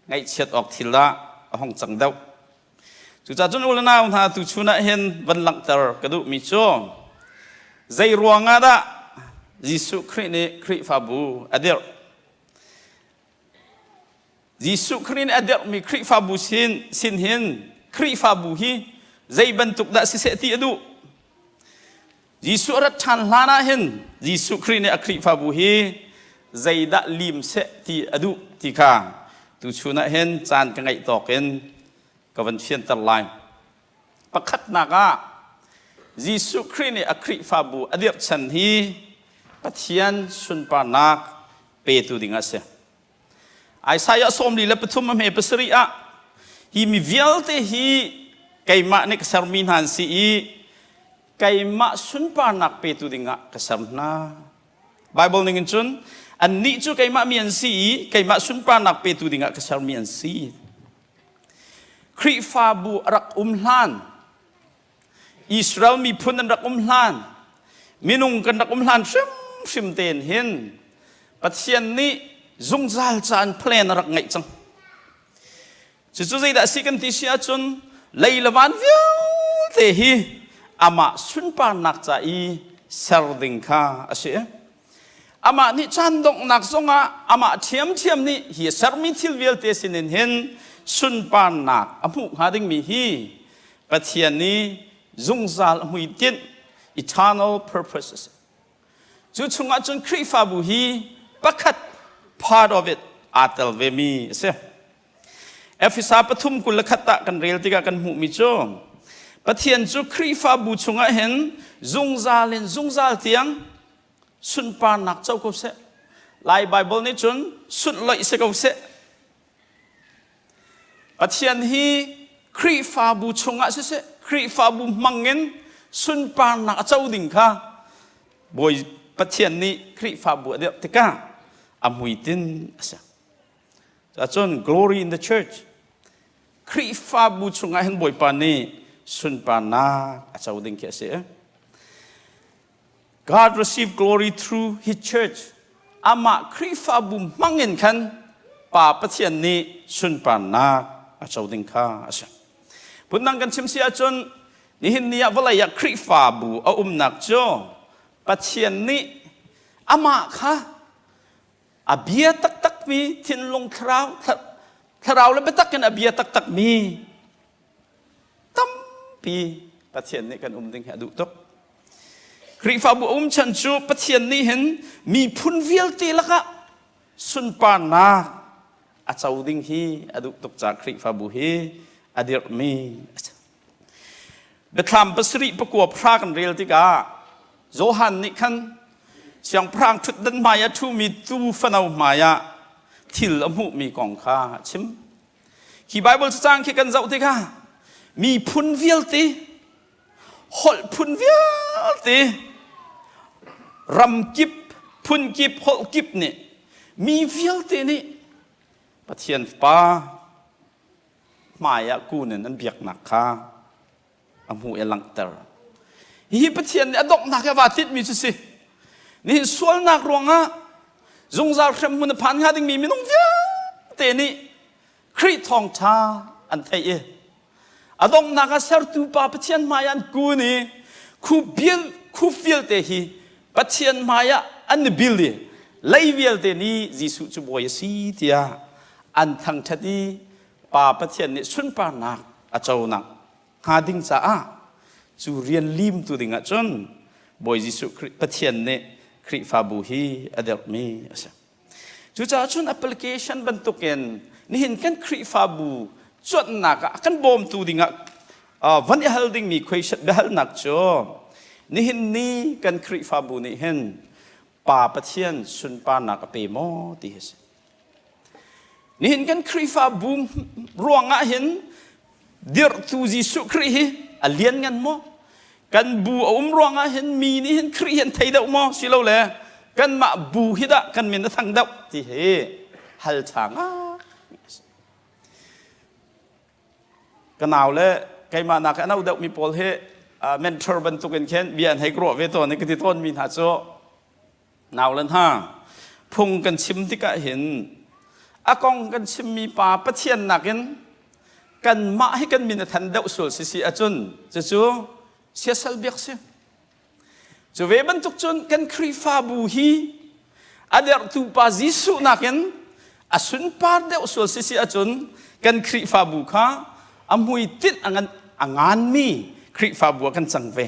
ไงเช็ดออกทีละห้องจังเดาจุดจ้าจนอุลนาอุทาตุชุนะเห็นวันหลังตร์กระดูมีโจใจรวงอาดาจิสุคริเนี่ยคริฟาบูอเดร์จิสุคริเนี่ยอเดร์มีคริฟาบูสินเห็นคริฟาบูฮีใจบรรทุกได้เสียทีอดูยิสุรัชันลานาเห็นยิสุคริเนอคริฟาบูฮีใจดัลิมเสตีอดูที่ข้าตุชุนะเห็นจานกันไงตอกเห็นกับวันเชียนตะไลประคัดนักยิสุคริเนอคริฟาบูอเดียร์ชันฮีปัทยันสุนปานักเปตุดิงัสเซไอสายสมลีและปฐุมเมปสริอะฮีมีเวลเตฮีไกมาเนกสารมินฮันซีไกมาสุนปานักเปตุดิงะกษัมนาไบเบิลนึงจุนอันนี้จูไกมามีอันซีไกมาสุนปานักเปตุดิงะกษัมมีอันซีคริฟาบูรักลานอิสราเอลมีพุนรักลานมินุงกันรักลานชิมเตนเห็นปัจเจียนนี้จงจัลจานเพลนรักไงจังจู่ๆใจดัสิกันที่เสียจนเลยละวันวิวเตฮีอามาสุนปานักใจเซอร์ดิงค่ะอาเสียอามานี่จันดงนักสงะอามาเทียมนี่ฮีเซอร์มิทิลเวลเตสินเห็นสุนปานักอามุหาดิงมีฮีปัจเจียนนี้จงจัลมุยติน eternal purposes จู่ๆงาจนคริฟาบุฮีประคัด part of it อาตลเวมีเสียเอฟิซาปฐุมกุลขัตตะกันเรียลติกากันหูมิโจปะเทียนจุครีฟาบูชงะเห็นจุงซาเลนจุงซาเตียงสุนปานักเจ้ากุเสไลไบเบิลนี่จุนสุนลอยเสกุเสปะเทียนฮีครีฟาบูชงะเสครีฟาบูมังเงินสุนปานักเจ้าดิ่งค่ะบอยปะเทียนนี้ครีฟาบูเดียติกาอามุยตินเสจะจน glory in the church คริฟาบูชงะเห็นบ่อยปานนี้สุนปานาอาจารย์ดิ่งเขียนเสีย God receive glory through His church อามาคริฟาบูมังเงินขันป่าปะเทียนนี้สุนปานาอาจารย์ดิ่งข้าอาจารย์พูดนั่งกันชิมเสียจนนี่เห็นเนี่ยว่าอะไรอยากคริฟาบูเอานักโจปะเทียนนี้อามาค่ะอาเบียตักมีทินลงคราวแล้วไปตักกันอาเบียตักมีตั้มปีปะเทียนนี้กันดึงหาดูตกคริฟาบูฉันจูปะเทียนนี้เห็นมีพุนเวียลตีละก็สุนปานาอาจารย์ดึงฮีอดุตกจากคริฟาบูฮีอดีรมีเบคลามปสริประกวดพระกันเรียลติกาโจฮันนี่ขันเสียงพรางทุดดันมายาทูมีตูฟนาวมายาทิลอมุมีกองข้าชิมขีไบเบิลจ้างขีกันเจ้าติกามีพุนเวียลตีหอลพุนเวียลตีรำกิบพุนกิบหอลกิบนี่มีเวียลตีนี่ปะเทียนป้ามายากูเนี่ยนั้นเบียกหนักข้าอมุเอลังเตอร์ฮีปะเทียนเนี่ยดอกหนักแค่ว่าติดมีสินี่ส่วนนักรวงอ่ะจงจาร์เข้มมันผ่านหาดิ่งมีน้องเวียเตนี่คริทองชาอันเทียอดงนักเสร์ตูปาปะเทียนมายันกูนี่คูบิลคูฟิลเตฮีปะเทียนมายันอันบิลเลยไลวิลเตนี่จิสุจุบอยสีเตียอันทั้งทัดีปาปะเทียนนี่สุนปานักอาเจ้านักหาดิ่งจ้าจูเรียนลิมตัวดิ่งอ่ะจนบอยจิสุปะเทียนนี่คริฟาบูฮีอเดลมีจู่ๆจนแอปพลิเคชันบรรทุกเงินนี่เห็นกันคริฟาบูจดหนักกันบอมตูดิ่งวันนี้ฮัลดิ่งมีคุยชัดเบลหนักจ้อนี่เห็นนี่กันคริฟาบูนี่เห็นป่าปะเทียนสุนปานักเปโมตีเสนี่เห็นกันคริฟาบูรวงอ่ะเห็นเดือดตูจิสุครีอัลเลียนกันโมกันบูรวงเห็นมีนี่เห็นครีเห็นไทยดาวมอสิเราเลยกันมาบูฮิดะกันมีนทั้งดาวที่เฮฮัลชาง กันเอาเลยใครมาหนักกันเอาเด็กมีพอลเฮเมนเทอร์บรรทุกกันแค่เบียนให้กลัวเวทนี่ก็ที่ต้นมีหาโจหนาวเล่นห้าพุงกันชิมที่ก็เห็นอากองกันชิมมีป่าประเทียนหนักกันมาให้กันมีทันเดาสุลสิอาจุนจะจูเสียสัลเบียกเสียจะเวบรรทุกจุนกันครีฟาบูฮีอาเดอร์ตูปาจิสุนักอาสุนปาร์เดาสุลสิอาจุนกันครีฟาบูค่ะอามุยติดงานมีครีฟาบัวกันสังเว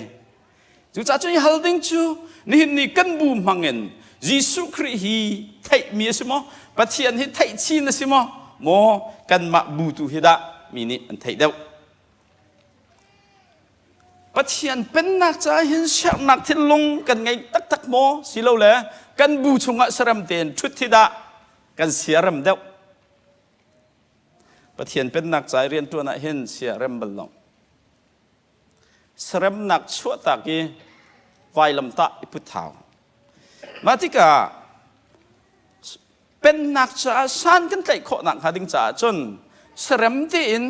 จูจ่าจุยฮัลดิงจูนี่กันบูมังเงินยิสุครีฮีไทยมีสิมอปะเทียนให้ไทยชีนสิมอโมกันมาบูตุฮิดะมีนี่อันไทยเดียวปะเทียนเป็นนักจ่าเห็นชักนักที่ลงกันไงตักโมสิเราเลยกันบูชงะสรัมเตนชุดฮิดะกันเสียรำเดียวปะเทียนเป็นนักจ่าเรียนตัวน่ะเห็นเสียรำบลลงสรมนักชั่วตากีไฟลำตาอิพุทธาวมาที่กาเป็นนักจ่าสันกันไต่ขอนักหาดิงจ่าจนสรมที่อิน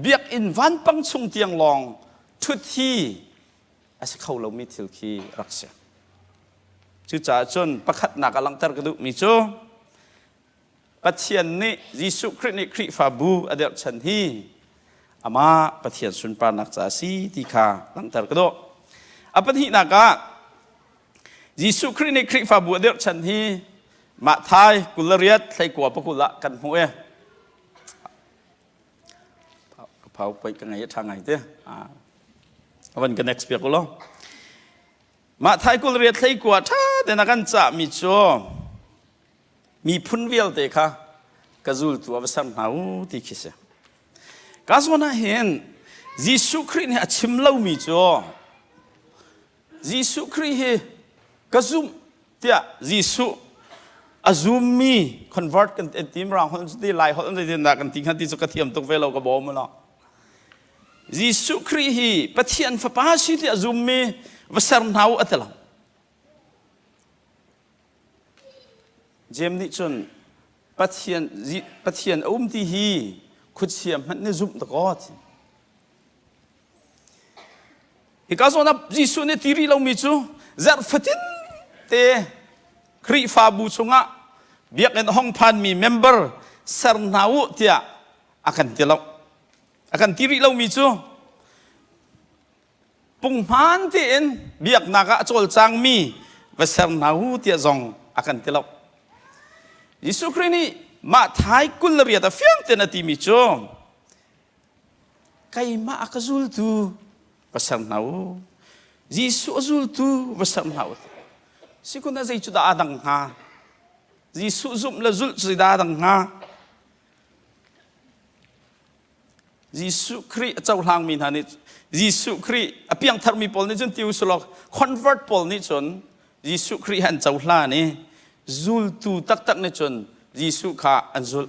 เบียกอินวันปังชงเตียงลองทุกที่อาศัยเขาเรามีทิลคีรักษาชื่อจ่าจนประคัดนักอลังตรกระดูมีโจปัจเจียนนี้ยิสุคริสต์คริฟาบูอเดลชันฮีอามาปะเทียนสุนปานักจ่าสีติคาหลังจากกระโดดอปะทินักะยิสุคริสต์ในคริฟาบัวเดียร์ชันฮีมาไทยกุลเรียดใส่กัวปกุละกันหัวเผาไปกันไงทางไงเด้อวันกัน next เปียกุลมาไทยกุลเรียดใส่กัวท่าแต่นักกันจะมีโจมีพุ่นเวียลเตะค่ะกระจุลตัวภาษาหนาวที่คิดเสียก็ส่วนนั้นเห็นยิสุคริสต์เนี่ยชิมเล่ามีจ้ะยิสุคริสต์ก็ซุ่มเดียยิสุอาซุมมี convert กันเอ็นทีมเราคนที่ไล่คนที่นักกันทิ้งกันที่สุกเทียมตกเวลาก็บอกมันละยิสุคริสต์ปะเทียนฟ้าป้าสิที่อาซุมมีภาษาหนาวอัตละเจมนี่จนปะเทียนที่ฮีคุดเสียมันเนี่ยซุ่มตะกอดฮิกาโซนับยิสุเนี่ยทีรีเรามีจูซาร์ฟัตินเตครีฟาบูชงะเบียกในห้องพันมีเมมเบอร์สารนาวเตียakanทีรีเรามีจูปุ่งพันเตียนเบียกนักโจลจางมีว่าสารนาวเตียจงakanทีเรายิสุครินี่มาไทยกุลเรียดเฟียงเตนติมิโจใครมาอักจุลตูภาษาหนาวยิสุจุลตูภาษาหนาวสิคุณน่าจะจุดอาดังฮายิสุจุมละจุลจุดอาดังฮายิสุคริเจ้าหลังมีนานิยิสุคริอภิยังทามีพอลนี่จนติวสลอก convert พอลนี่จนยิสุคริหันเจ้าหลังนี่จุลตูตักนี่จนยิสุข้าอันจุล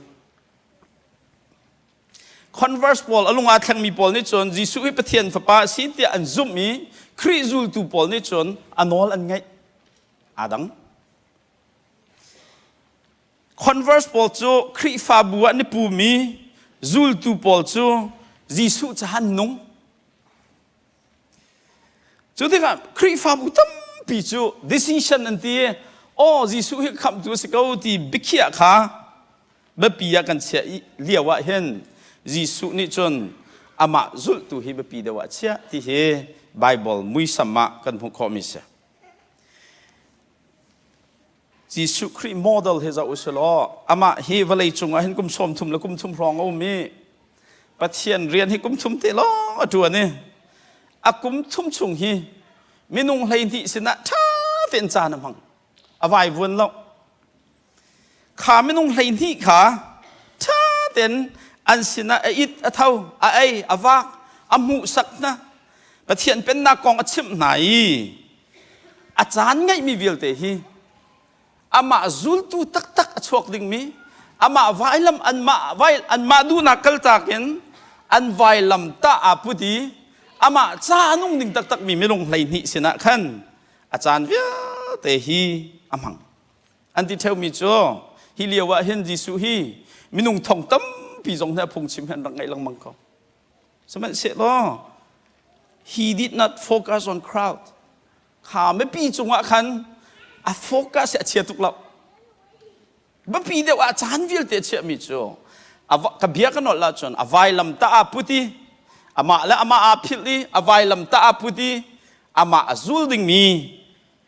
converse Paul อลุงอาทังมี Paul นี่จนยิสุให้ประเทียนฟ้าป้าสิที่อันจุลมีคริจุลตู Paul นี่จนอันนอลอันไงอาดัง converse Paul จูคริฟาบัวนี่ปูมีจุลตู Paul จูยิสุจะหันนงจูที่กับคริฟาบัวตั้มปีจู decision อันที่โอ้ยิสุให้คำตัวสิเขาที่บิกเขียค่ะแบบปียกันเสียเลี้ยวว่าเห็นยิสุนี่จนอามาจุลตูให้แบบปีเดียวเสียที่เฮไบเบิลมุยสัมมากันพงคอมิเสียยิสุคริสต์โมเดลเฮซ่าอุสโลอามาเฮวเลยจงเห็นกุมชมทุมและกุมทุมรองเอามีปัจเจียนเรียนให้กุมทุมเตลอตัวนี้อากุมทุมชงฮีมินุงเลยที่สินะท่าเป็นจานมังอวัยวนแล้วขาไม่นุ่งเลยที่ขาถ้าเด่นอันสินะอิดเท่าไออวากอมุสักนะประเทียนเป็นนักกองอาชิมไหนอาจารย์ไงมีวิลเตฮีอามาจุลตูตักชวกดิ่งมีอามาไวลำอันมาดูนักกลตากินอันไวลำตาอาพุดีอามาจานุ่งดิ่งตักมีไม่นุ่งเลยที่สินะขันอาจารย์วิลเตฮีอามังอันที่เท่ามีโจฮิเลียวว่าเห็นยิสุฮีมินุงทองตั้มปีจงเนี่ยพงชิมเห็นรังไงลังมังเขา สมัยเสร็จแล้ว he did not focus on crowd ข้าไม่ปีจงว่าคันโฟกัสเชียทุกเราไม่ปีเดียวอาจารย์วิลเตเชียมิจูกับเบียกันหมดละจนอวัยลำตาพุติอามาและอามาอาพิลีอวัยลำตาพุติอามาจูลดิ่งมี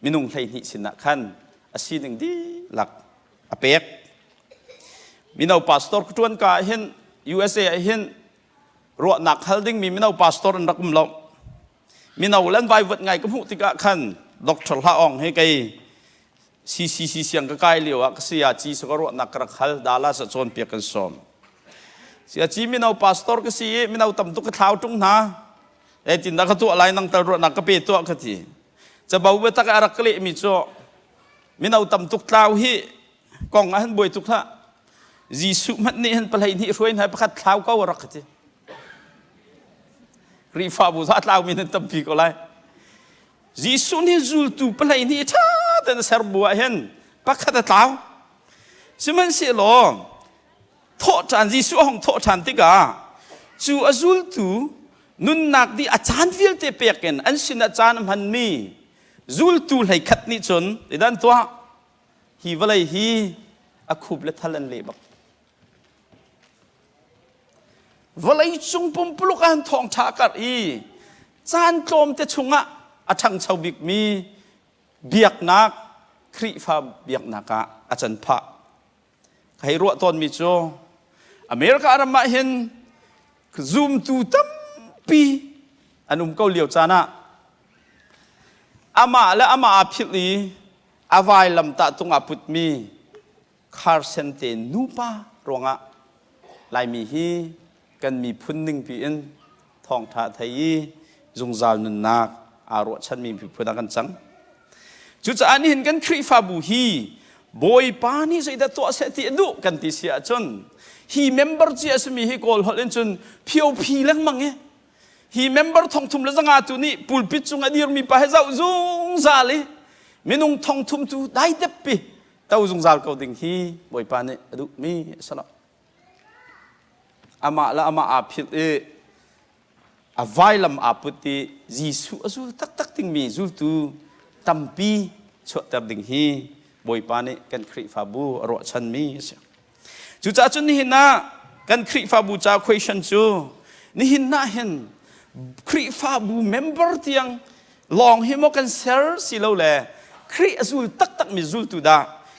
มินุงไทยนิสินะคันอาศิดิ่งดีหลักอเปกมินเอาพาสตอร์คุนกาเห็น USA เห็นรัวหนักฮัลดิ่งมีมินเอาพาสตอร์นักมุมลมมินเอาเล่นไวเวิร์ดไงก็หูติกะคันดอกทรละอองให้ไกซีเสียงก็ใกล้เลี้ยวก็เสียจีสกรัวนักกระขัลดาลาสะจนเปียกันสมเสียจีมินเอาพาสตอร์ก็เสียมินเอาตำตุกเท้าจุงนาจินนักตัวอะไรนั่งตะรัวนักก็เปียตัวก็ทีจะบ่าวเวตักอารักเละมิโจมินเอาตำตุกเท้าฮีกองอันบวยตุกละจีสุมันนี่เห็นปลายนี่รวยให้ประคัดเท้าก็รักทีรีฟ้าบุษาเท้ามินตำปีก็เลยจีสุนี่จูลตูปลายนี่ท่าแต่เสิร์ฟบัวเห็นประคัดเท้าสมันเสียหลอโทษจานจีสุห้องโทษจานติกาจูอจูลตูนุนนักดีอาจารย์วิลเตเปียกันอันสินอาจารย์มันมีจูลตูให้ขัดนิจนแต่ด้านตัวฮีวะเลยฮีอาคูบเลทัลลันเลบักวะเลยจุงปุ่มปลุกอันทองชากัดอีจานโจมเตชุงะอาชังชาวบิกมีเบียกนักครีฟ้าเบียกนักอาจารย์พระใครรู้ตอนมิโจอเมริกาอามาเห็นซูมตูตั้มปีอันเกาเหลียวจานะอามาและอามาอาพิลีอวัยลำตาตุงอาพุทมีคาร์เซนเตนูปาโรงะลายมีฮีกันมีพุ่นหนึ่งปีอินทองท่าไทยจงจาวนุนนักอารวชันมีผิวพนักกันจังจุดอันนี้เห็นกันครีฟาบูฮีบอยปานี่ใส่แต่ตัวเสติดุกันที่เสียจนฮีเมมเบอร์จีเอสมีฮีกอลฮอลเลนจนเพียวพีเล็งมังเงฮีเมมเบอร์ทองทุ่มและจังอาตุนี่ปูลปิดจงอดีรมีไปให้เจ้าจงจาลีมินุงทองทุ่มตูได้เด็บปีเต้าจงจาลเขาดิ่งฮีบอยปานี่ดุมีสนะอามาและอามาอาพิลอวัยลำอาพุติจีสุอจูลตักดิ่งมีจูลตูตัมปีชดแต่ดิ่งฮีบอยปานี่กันคริฟาบูอรวชันมีจุจ้าจุนี่เห็นนะกันคริฟาบูจ้าคุยชันจูนี่เห็นนะเห็นคริฟาบูเมมเบอร์ที่ยังลองให้มากันเซอร์สิเราแหละคริจูลตักมีจูลตูดา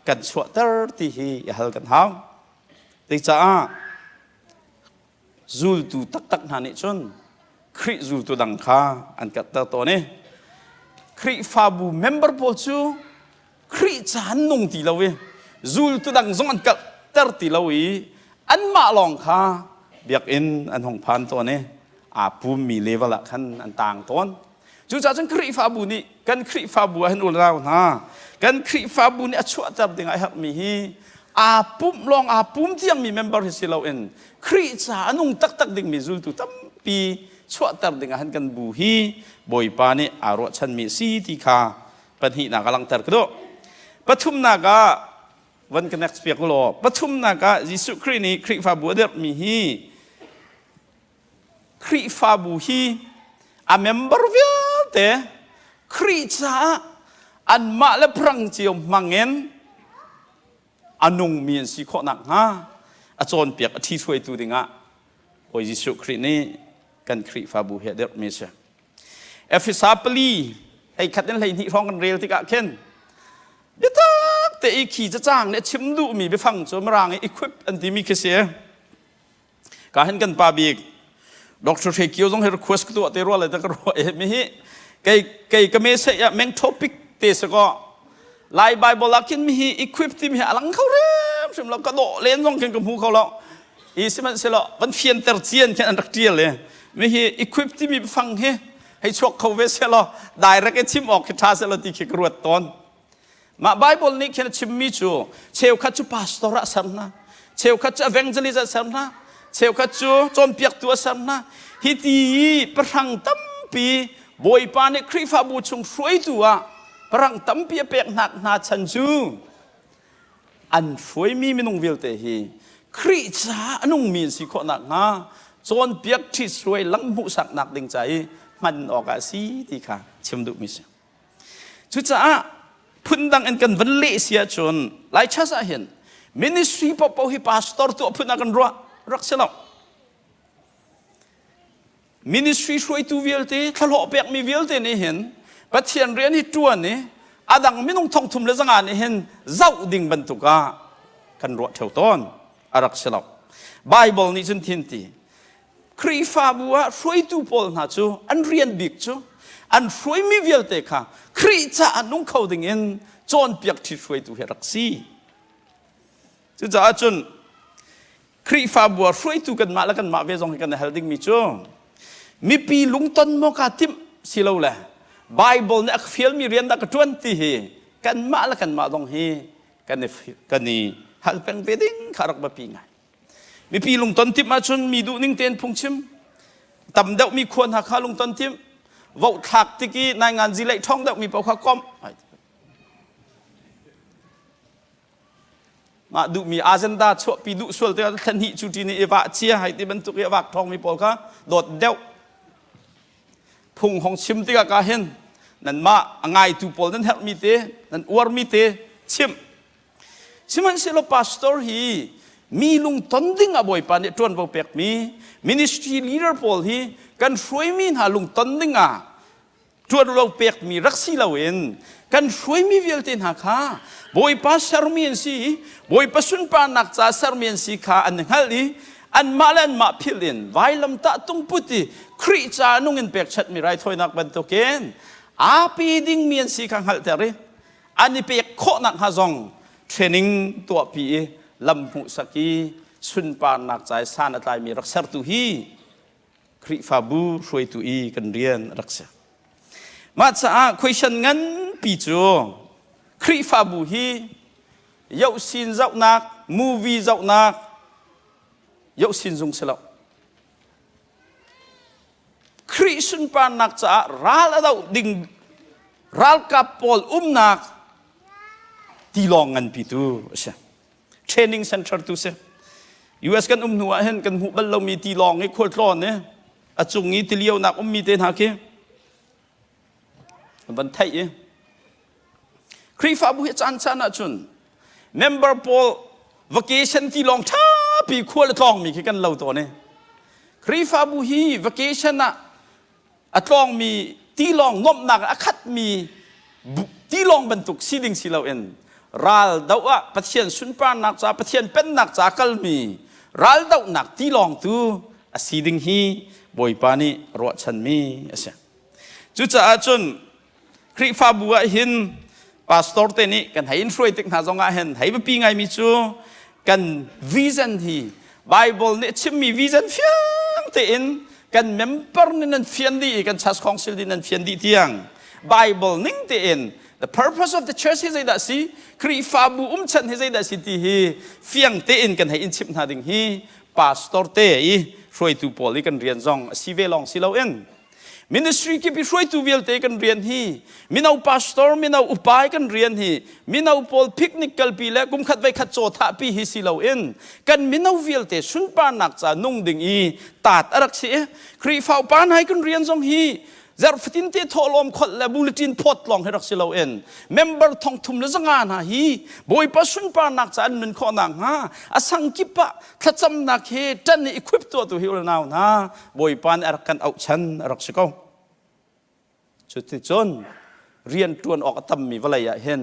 กันชดแต่ที่ฮีฮัลกันเท้าติจ้าจูลตูตักนั่นนี่จนคริจูลตูดังข้าอันกัดตัวนี้คริฟาบูเมมเบอร์พอจูคริจานนงตีเราเวจูลตูดังจงอันกัดเตอร์ตีเราอีอันมาลองข้าเบียกอินอันหงพันตัวนี้ภูมิมีเลเวลละขันอันต่างต้นจู่จ้าจังคริฟาบูนี่กันคริฟาบูเห็นอุลเรานะกันคริฟาบูนี่ชั่วจับดึงไอ้หักมีฮีภูมิลองภูมิที่ยังมีเมมเบอร์ที่สิเราเองคริจานงตักดึงมีจูลตูตั้มปีชั่วจับดึงไอ้หันกันบูฮีบอยปานี่อารวชันมีสีที่ข้าปัญหานักลังเตอร์กระโดปฐุมนากาวันกันนักสเปียกโลปฐุมนากายิสุครินีคริฟาบูเดอร์มีฮีคริฟาบูฮีเมมเบอร์เวลเตคริจาอันมาเลพรังเจียวมังเงินอันนงมีนสิโคนักฮะอาจารย์เปียกที่ช่วยตัวดิ่งโอ้ยิสุครินีกันคริฟาบูเฮเดอร์มีเชเอฟิซาปลีไอ้ขัดนั่นเลยที่ร้องกันเร็วที่กะเข็นเดี๋ยวแต่อีขี่จะจ้างเนี่ยชิมดูมีไปฟังจนมารางไอ้ควิปอันที่มีเสียการเห็นกันปาบีกดร.เทคิวต้องให้รีเควสตัวเตรัวอะไรตั้งกระโดดมีฮิไก่ก็ไม่ใช่แมงท็อปิกเตสก็ลายไบเบิลลักินมีฮิอีควิปที่มีหลังเขาเริ่มชิมแล้วกระโดดเล่นต้องเข็นกับหูเขาแล้วอีสิมันเสร็จแล้วมันเฟียนเตอร์เจียนแค่อันรักเจียเลยมีฮิอีควิปที่มีไปฟังเฮให้ชกเขาเวสเสร็จแล้วได้รักไอ้ชิมออกท้าเสร็จแล้วที่เขกรวดตอนมาไบเบิลนี่แค่ชิมมิจูเชลคัจจุพาสตอร์สัมนะเชลคัจจุเอเวนเจลิสสัมนะเชลคัจจุจอมเปียกตัวสัมนะฮิตีพรังตั้มปีบอยปานี่คริฟาบูชงช่วยตัวพรังตั้มปีเปียกหนักนาชันจูอันช่วยมีไม่นุ่งวิลเตฮีคริจ้านุ่งมีสิโคนักนะ จนเปียกที่สวยลังมุสักหนักดึงใจมันออกอาศีที่ค่ะชิมดูมิสจุดจ้าพุ่นดังอันกันวันเละเสียจนหลายชาติเห็นมินิสทรีปปฮิพาสตอร์ตัวพุ่นกันรักเสลามินิสทรีช่วยตัวเวลเต้ทะเลาะเปียกมีเวลเต้นี่เห็นปัจเจียนเรียนที่ตัวนี่อาดังไม่ต้องท่องทุ่มเลยสังหารนี่เห็นเจ้าดิ่งบรรทุกกันรัวเท่าต้นรักเสลาไบเบิลนี่จนทิ้งทีครีฟาบัวช่วยตัวพอลนะจูอันเรียนบิ๊กจูอันช่วยมีเวลเต้ค่ะครีจ้าอันนุ่งเขาดิ่งเงินจนเปียกที่ช่วยตัวเฮรักซีจุดจ้าจนครีฟาบัวช่วยตัวกันมาแล้วกันมาเวจงกันเฮลดิ่งมิจูมีปีลุงต้นโมกาติมสิเราแหละไบเบิลเนี่ยฟิลมีเรียนดักจวนที่เฮกันมาแล้วกันมาตรงเฮกันนี่ฮัลเป็นเวดิ้งขารักบะปีไงมีปีลุงต้นทิมมาจนมีดูนิ่งเตียนพุงชิมตำเดามีควรหักขาลุงต้นทิมว่าถักติกี้ในงานจิเล่ท่องเดามีเป่าข้าก้อมมาดูมีอาเจนดาชั่วปีดูส่วนเดียวทันทีจุดนี้เอวะเชียให้ที่บรรทุกเอวะทองมีเป่าข้าโดดเดาพุงของชิมติกากาเห็นนั่นมาง่ายตูปอลนั่นเฮลมีเตนั่นอวร์มีเตชิมมันเสลปาสตอร์ฮีมีลุงต้นดิ้งอ่ะบ่อยปานเนี่ยจวนบ่เป็กมีมินิสทรีลีดเดอร์พอลฮีกันช่วยมีหาลุงต้นดิ้งอ่ะจวนเราเป็กมีรักษีเราเองกันช่วยมีเวลเตนหาข้าบ่อยปาสารมีนสีบ่อยปาสุนปานักจ่าสารมีนสีข้าอันนั้นฮัลลีอันมาเล่นมาพิลินไว้ลำตาตุงพุติคริจานุ่งเงินเป็กชัดมีไรถอยนักบรรทุกเองอาปีดิ้งมีนสีข้างฮัลเตอร์อันนี้เป็กโคนักฮะจงเทรนนิ่งตัวปีลำหุสกีสุนปานักใจสานตายมีรักษาตุฮีคริฟาบูช่วยตุอีกันเรียนรักษามาจากคุยชันงั้นปีจูคริฟาบูฮียาวสินเจ้านักมูวีเจ้านักยาวสินจงเสลาคริสุนปานักจะรัลดาวดิ่งรัลกับปอลนักที่ลองกันปีจูใช่training center ตุเส US กันหัวเห็นกันหัวบัลเรามีตีลองให้คนร้อนเนี่ยอาจุงนี้ตีเลี้ยวนักมีเตนหาเกบันไทยครีฟาบุเหจันชนะจุน member Paul vacation ตีลองท้าปีขวดทองมีกันเราตัวเนี่ยครีฟาบุฮี vacation น่ะอัตลองมีตีลองนบหนักอาคัดมีตีลองบรรทุกซีดิงซีเราเองรัลดาวปะเทียนสุนปานักจ่าปะเทียนเป็นนักจ่ากลมีรัลดาวนักที่ลองตัวสีดิ่งฮีบอยปานีรัวชันมีเสียจุดจ้าจนคริฟาบัวหินพาสตอร์เตนี่กันให้อินฟลูเอนซ์หาจงอาเห็นให้ไปปีไงมิจูกันวิสันฮีไบเบิลเนี่ยชิมมีวิสันเฟียงเตอินกันเมมเบอร์นี่นั่นเฟียนดีกันชัสคองซิลดีนั่นเฟียนดีเทียงไบเบิลนิ่งเตอินThe purpose of the church is that si kri fabu chan is that si ti hi fiang te in kan hai in chip na ding hi pastor te I roi tu poli kan rian jong si ve long si lo en ministry ki bi roi tu vel te kan rian hi minau pastor minau upai kan rian hi minau pol picnic kal pi le kum khat vai khat cho tha pi hi si lo en kan minau vel te sun pa nak cha nung ding I tat arak si kri fau pan hai kan rian jong hi Zer fitin te tholom khot le bulletin pot long he rak silo en member thong thum le zanga na hi boi pa sun pa nak chan nun kho nang ha asang ki pa thacham nak he tan equip to hi now na boi pan ar kan au chan rak siko chuti chon rian tuan ok tam mi walaya hen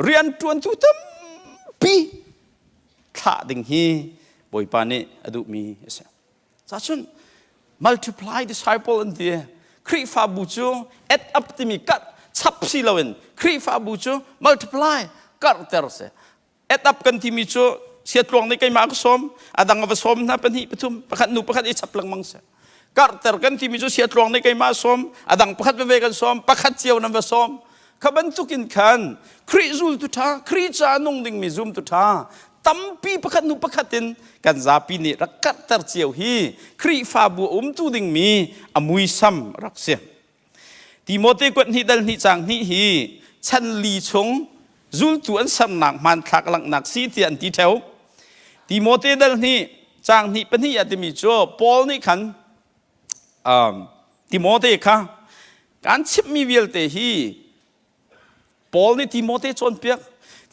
rian tuan tu tam pi tha ding hi boi pa ni adu mi asa cha chun multiply disciple in theครีฟาบูจูเอ็ดอัพติมิกัดชับซีลาวินครีฟาบูจูมัลติพลายกัดเตอร์เซเอ็ดอัพกันที่มิจูเสียตรวงในไก่มาก็สมอาดังกับสมนะเป็นหิปทุมประคัดนูประคัดอิชับลังมังเสกัดเตอร์กันที่มิจูเสียตรวงในไก่มาสมอาดังประคัดเวกันสมประคัดเจียวนั่นเป็นสมขบันทุกินขันครีซูลตุท่าครีจานุงดิ่งมิซุมตุท่าตั้มปีประคัดนูประคัดตินกันซาปีนี่รักกัดเตอร์เจียวฮีครีฟาบูตุดิ่งมีอมุยซัมรักเสียที่โมเตกวนที่ดัลนิจังนี่ฮีฉันลีชงจูลตัวอันสำนักมันทักหลังนักซีที่อันที่เท้าที่โมเตดัลนี่ จางนี่เป็นที่อาจจะมีโจปอลนี่ขันติโมเธค่ะการชิบมีเวลเตฮีปอลนี่ติโมเธจนเปียก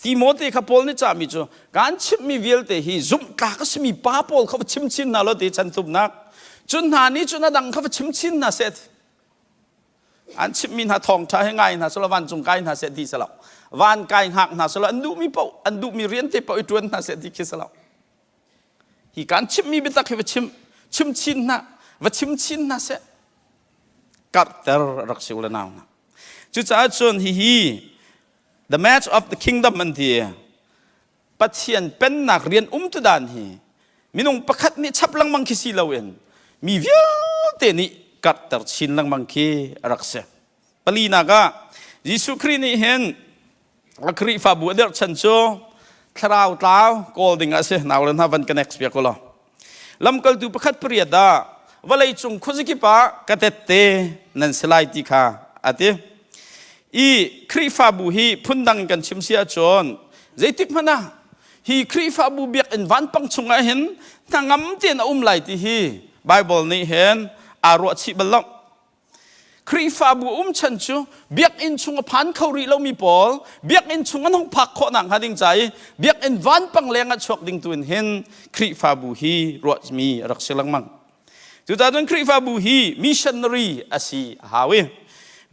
ติโมเธค่ะปอลนี่จะมีโจการชิบมีเวลเตฮีซุ่มกากสมีป้าปอลเขาชิมชินน่ะเราเตจันทุบนักจุนหานี้จุนน่ะดังเขาชิมชินน่ะเสร็จอันชิบมีน่ะทองใช้ง่ายน่ะสละวันจงไกน่ะเสร็จดีสละวันไกหักน่ะสละอันดูมีเป้าอันดูมีเรียนเตเป้าอีจวนน่ะเสร็จดีคิดสละฮีการชิมมีบิดตักให้ว่าชิมชินน่ะว่าชิมชินน่ะเสร็จกัดแต่รักษาอุลนาวนะจุดจ้าจนฮี the match of the kingdom มันที่ปัจเจียนเป็นนักเรียนตุดานฮีมินงประคัดนี่ชับลังมังคีสิลาเวนมีเวียเตนี่กัดแต่ชินลังมังคีรักษาปลีนักะยิสุครีนี่เห็นอัครีฟาบัวเดอร์ชันโจคราวต้าวโกลดิงอาเซนาวเลนฮาวันกันเอ็กซ์เปียกลอลำกัลดูประคัดเปรียดาว่าเลยจงคุซิกิปะกะเตเตนันสไลติค่ะอาทิอีครีฟาบูฮีพุ่นดังกันชิมเสียจนใจติกมันนะฮีครีฟาบูเบียกอินวันปังชงเห็นทางงำเตียนไหลติฮีไบเบิลนี่เห็นอารวชิบลังครีฟาบูชันจูเบียกอินชงพันเขารีเรามีปอลเบียกอินชงน้องพักขอนังหาดิ่งใจเบียกอินวันปังแรงอัดชกดิ่งตุนเห็นครีฟาบูฮีรวดมีรักษาลังมังจุดนั้นครีฟาบูฮีมิชชันนารีอาศัยฮาว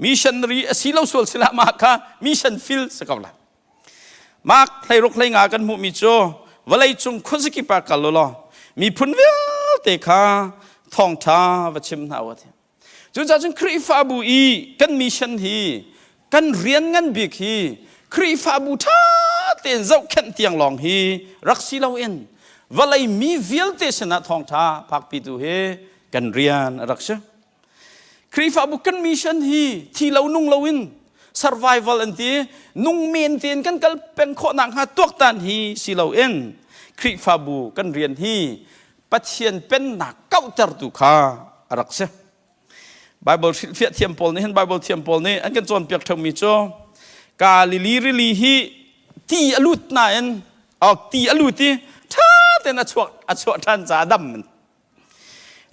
มิชชันนารีอาศัยเราส่วนสละมาค่ะมิชชันฟิลสกัลละมาร์กไทยรกไทยงากันมุมิโจวันเลยจงคุสกิปากกัลลอมีพุนเวลเตค่ะทองท้าวัชิมนาวะที่จุดนั้นครีฟาบูอีกันมิชชันฮีกันเรียนกันบิกฮีครีฟาบูท่าเต็นเจ้าขันเตียงลองฮีรักษีเราเองวันเลยมีเวลเตชนะทองท้าพักปิดูเฮกันเรียนรักษาครีฟาบุกันมิชชันฮีที่เรานุ่งเราวิน survival อันที่นุ่งเมนเตียนกันกัลเป็นข้อหนังหาตัวตันฮีสิเราเองครีฟาบุกันเรียนฮีปัจเจียนเป็นหนักเก้าตรตุขารักษาไบเบิลเฟียเทียมพอลนี่เห็นไบเบิลเทียมพอลนี่อันกันจนเปียกทำมิโจกาลิลีฮีที่อลุดน่ะเอ็นออกที่อลุดที่ท่าแต่น่ะชวกท่านจ่าดำมัน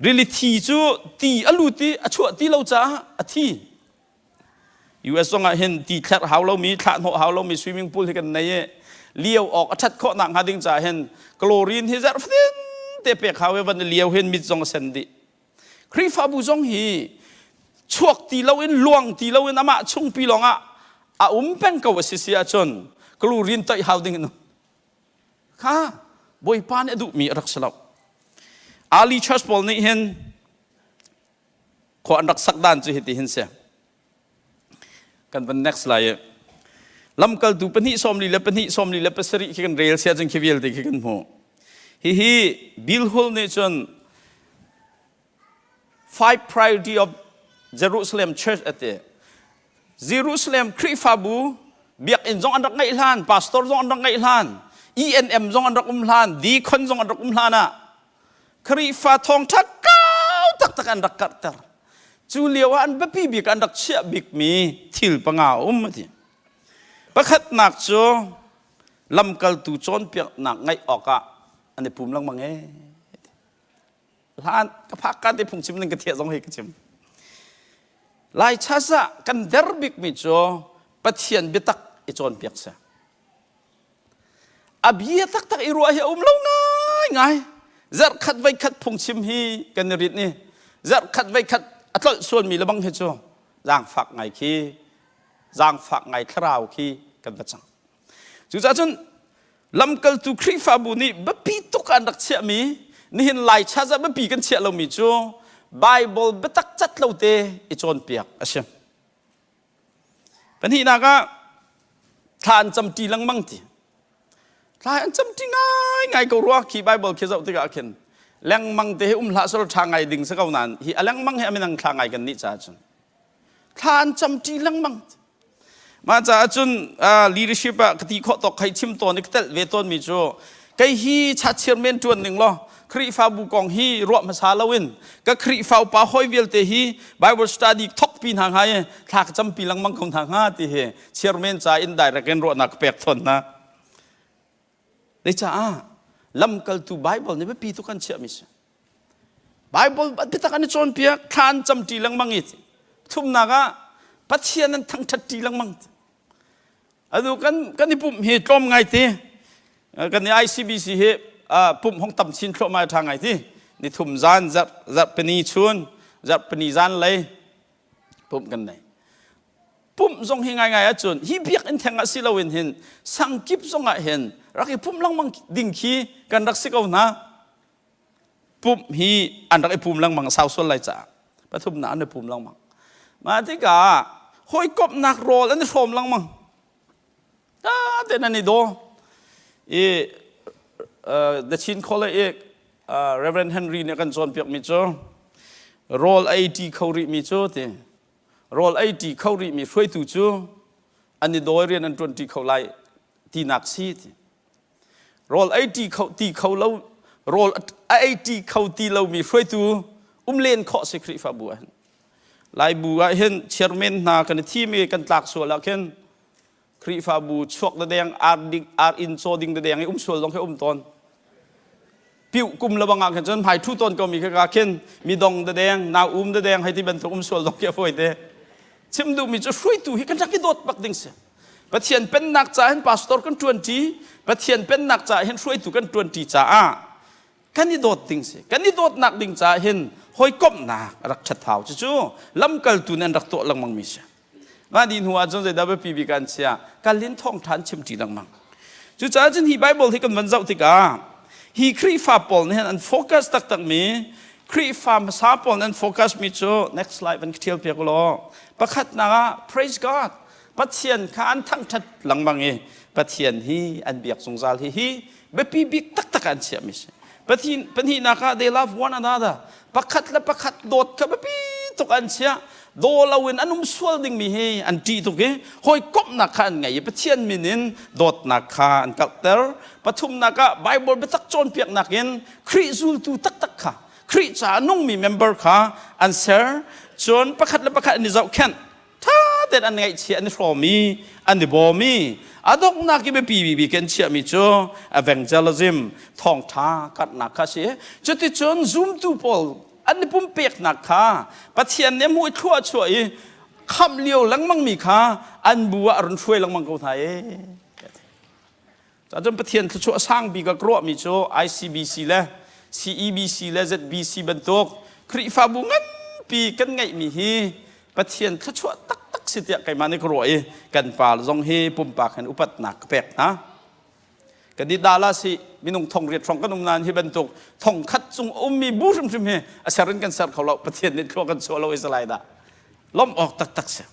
รีลิทีจูตีอลูตีอชัวตีเราจ้าอทีอยู่ส่งเห็นตีแคทเฮาเรามีคลาดหัวเฮาเรามีสวิมมิ่งพูลให้กันในเลี้ยวออกอัดข้อหนังหาดิ่งจ่าเห็นกลอรีนที่จะฟินเตะเปียกเขาวันเลี้ยวเห็นมิดจงเซนดิครีฟาบูจงฮีชวกตีเราเอ็นลวงตีเราเอ็นอามาชงปีลองเป็นกวสิเสียจนกลอรีนต่อยเฮาดิ่งนู้ค่ะบอยปานเอดุมีรักษาอาลีชัสบอลนี่เห็นขออันรักสักด้านจะเห็นที่เห็นเสียกันเป็น next slide ลำกัลดูเป็นที่สมลีและเป็นที่สมลีและเป็นสริกันเรียลเสียจังคิดเวลที่กันหัวฮีบิลฮุลนี่จน five priority of Jerusalem church อันที่ Jerusalem ครีฟาบูเบียกอินจงอันรักไงล้านพาสตอร์จงอันรักไงล้าน ENM จงอันรักล้านดีคอนจงอันรักล้านน่ะครีฟาทองทักเก้าตักอันรักกัดเตอร์จูเลียวอันแบบบิกอันรักเชี่ยบิกมีทิลปังเอามาที่ประคัดหนักโจลำกัลตูโจนเปียกหนักไงออกอันนี้ปุ่มลังมังเอล้านกระพักกันที่พุ่งชิมนึงกระเทียสองเฮกชิมลายชาซะกันเดอร์บิกมีโจปะเทียนเบตักไอโจนเปียกเสียอับเยตักอีรัวเฮียลงง่ายจัดขัดไว้ขัดพุ่งชิมฮีกันนิริตนี่จัดขัดไว้ขัดอัตส่วนมีระบังเหตุจ้จางฝักไงขี้จางฝักไงคราวขี้กันประจังจุดจนลำกัลตุครีฟาบุนี่แบบปีตุกันรักเชี่ยมีนี่เห็นลายชาจะแบบปีกันเชี่ยเรามีจ้ไบเบิลแบบตักจัดเราเตอิจอนเปียกอาเชมเป็นที่นักทานจำจีลังมังตีทานจำจีง่ายก็รู้ว่าขี่ไบเบิลขี่เจ้าติกาเข็นแรงมังเตะละสลทางไงดิ่งสักวันนั้นฮีแรงมังให้ไม่นั่งทางไงกันนี่จ้าจุนทานจำจีลังมังมาจ้าจุนleadership กติข้อตกให้ชิมตัวนี่ก็เตเวทนมีโจไก่ฮีชัดเชียร์เมนจวนหนึ่งล้อครีฟาบุกองฮีรวมมาซาลาวินก็ครีฟาป่าหอยเวลเตฮีไบเบิลสตัดดี้ทอกปีนทางไงทากจำปีลังมังของทางห้าที่เฮเชียร์เมนจ่าอินได้ระกันรวนักเปียกทนนะได้จ้า lamkal tu Bible ni bepi tu kan cia mis Bible kita kan con pia kan jam ti lang mangit tum naga pathian nan thang that ti lang mang adu kan ipum hi tlom ngai ti kan ni ICBC he pum hong tam chin tlom ma thang ngai ti ni thum zan zat pani chun zat pani zan lei pum kan nei pum zong hi ngai a chun hi biak in thang a silawin hin sangkip zong a hen raki pum lang mang ding khi kan rak sikau na pum hi an rak pum lang mang sau sol lai cha pathum na an pum lang mang ma ti ka hoi kop nak rol an thom lang mang ta te na ni do the chin khole Reverend Henry ne kan zon piak mi cho rol 80 khori mi cho te rol 80 khori mi hroi tu chu an ni do rian an 20 kholai ti nak si ti rol 80 khau ti khau lo rol 80 khau ti lo mi hroi tu len kho secret fa bu lai bu a hen chairman na kan thi mi kan tlak so la ken kri fa bu chok da deng ar in so ding da deng sol long ke ton piu kum la banga kan jon phai thu ton ko mi ka ken mi dong da deng na da deng hai ti ban thum sol long ke foi te chim du mi chu hrui tu hi kan tak dot bak ding se pathian pen nak cha hen pastor kan 20 pathian pen nak cha hen hrui tu kan 20 cha a kan ni dot ding se kan ni dot nak ding cha hen hoi kop na rak chat thau chu lam kal tu nen rak to lang mang mi se ma din huwa jon je da ba pi bi kan sia kalin thong than chim ti lang mang chu cha chen hi bible hi kan van zau ti ka hi kri fa pol ne an focus tak mi kri fa ma sa pol nen focus mi chu next slide ban khtial pe ko lo pakhat na praise god pathian khan thang that lang mang e pathian hi an biak sungzal hi be pi bik tak an sia mi pathin na ka they love one another pakhat la pakhat dot ka be pi tok an sia do lawin anum swal ding mi he an ti to ke hoi kop na khan ngai pathian minin dot na kha an kalter pathum na ka bible be tak chon piak nakin khri zul tu tak kha khri cha nung mi member kha answer chon pakhat la pakhat ni zau khan tha den an ngai chi an ro mi an ni bo mi adok na ki be pi ken chia mi cho evangelism thong tha kat na kha se choti chon zoom tu pol an ni pum pek na kha pathian ne mu thua choi kham liu lang mang mi kha an buwa run shoi lang mang ko thai cha jom pathian chu sang bi ka kro mi cho ICBC la CEBC la ZBC bentok kri fa bu ngan pi kan ngai mi hi pathian chu tak sitia kai mani kroi kan pal zong he pum pa khan upat nak pek na kadi dala si minung thong riat thong kanum nan hi bentuk thong khat chung ummi bu rim he asaran kan sar kholo pathian ni thlo kan solo isalai da lom ok tak se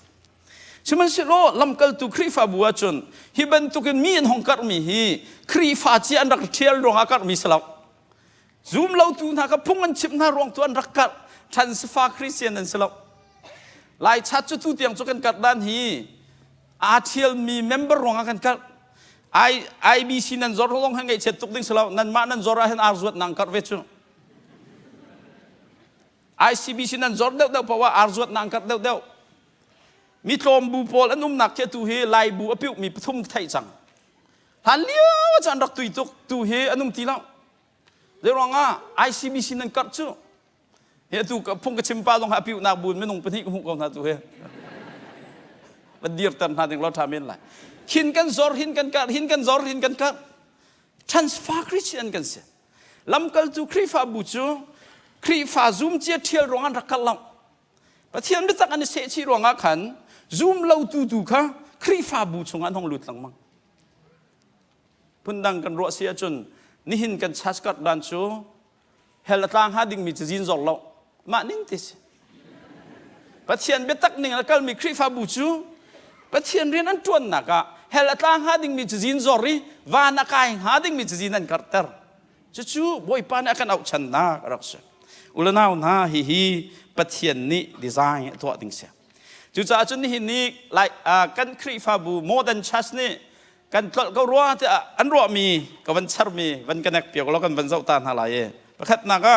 siman si lo lam kal tu khri fa buwa chun hi bentukin mi en hong kar mi hi khri fa chi an rak thial rong akar mi salau zoom lo tu na ka pungan chip na rong tu an rak kar transfer christian an salau lai chat chu tu tiang chu kan kat dan hi athial mi member rong kan kat IBC nan zor long hangai chet tuk ding salau nan ma nan zora hen arzuat nang kar ve chu ICBC nan zor deu pawa arzuat nang kar deu mi tlom bu pol anum nak ke tu he lai bu apiu mi thum thai chang han liu chan rak tui tuk tu he anum ti lao de ronga ICBC nan kar chu he tu ka phung ka chimpa long ha piu na bun menung pani ku ko na tu he ban dir tan ha ding lo tha men lai hin kan zor hin kan zor hin kan ka transfer christian kan se lam kal tu khri fa bu chu khri fa zoom che thial rong an rakal lam pathian bi tak an se chi rong a khan zoom lo tu kha khri fa bu chung an hong lut lang mang pundang kan ro sia chun ni hin kan chas kat dan chu hel tang ha ding mi jin zor lo ma ning tis pathian be tak ning kal mi khri fa bu chu pathian rian an tuan na ka hel tang ha ding mi jin zori wa na kai ha ding mi jin an karter chu boy pa na kan au chan na rakse ulanaw na hi pathian ni design to ding se chu cha chun ni ni like kan khri fa bu more than chas ni kan ko ro an ro mi ka van char mi van kanak pio lo kan van zau tan ha lai pakhat na ka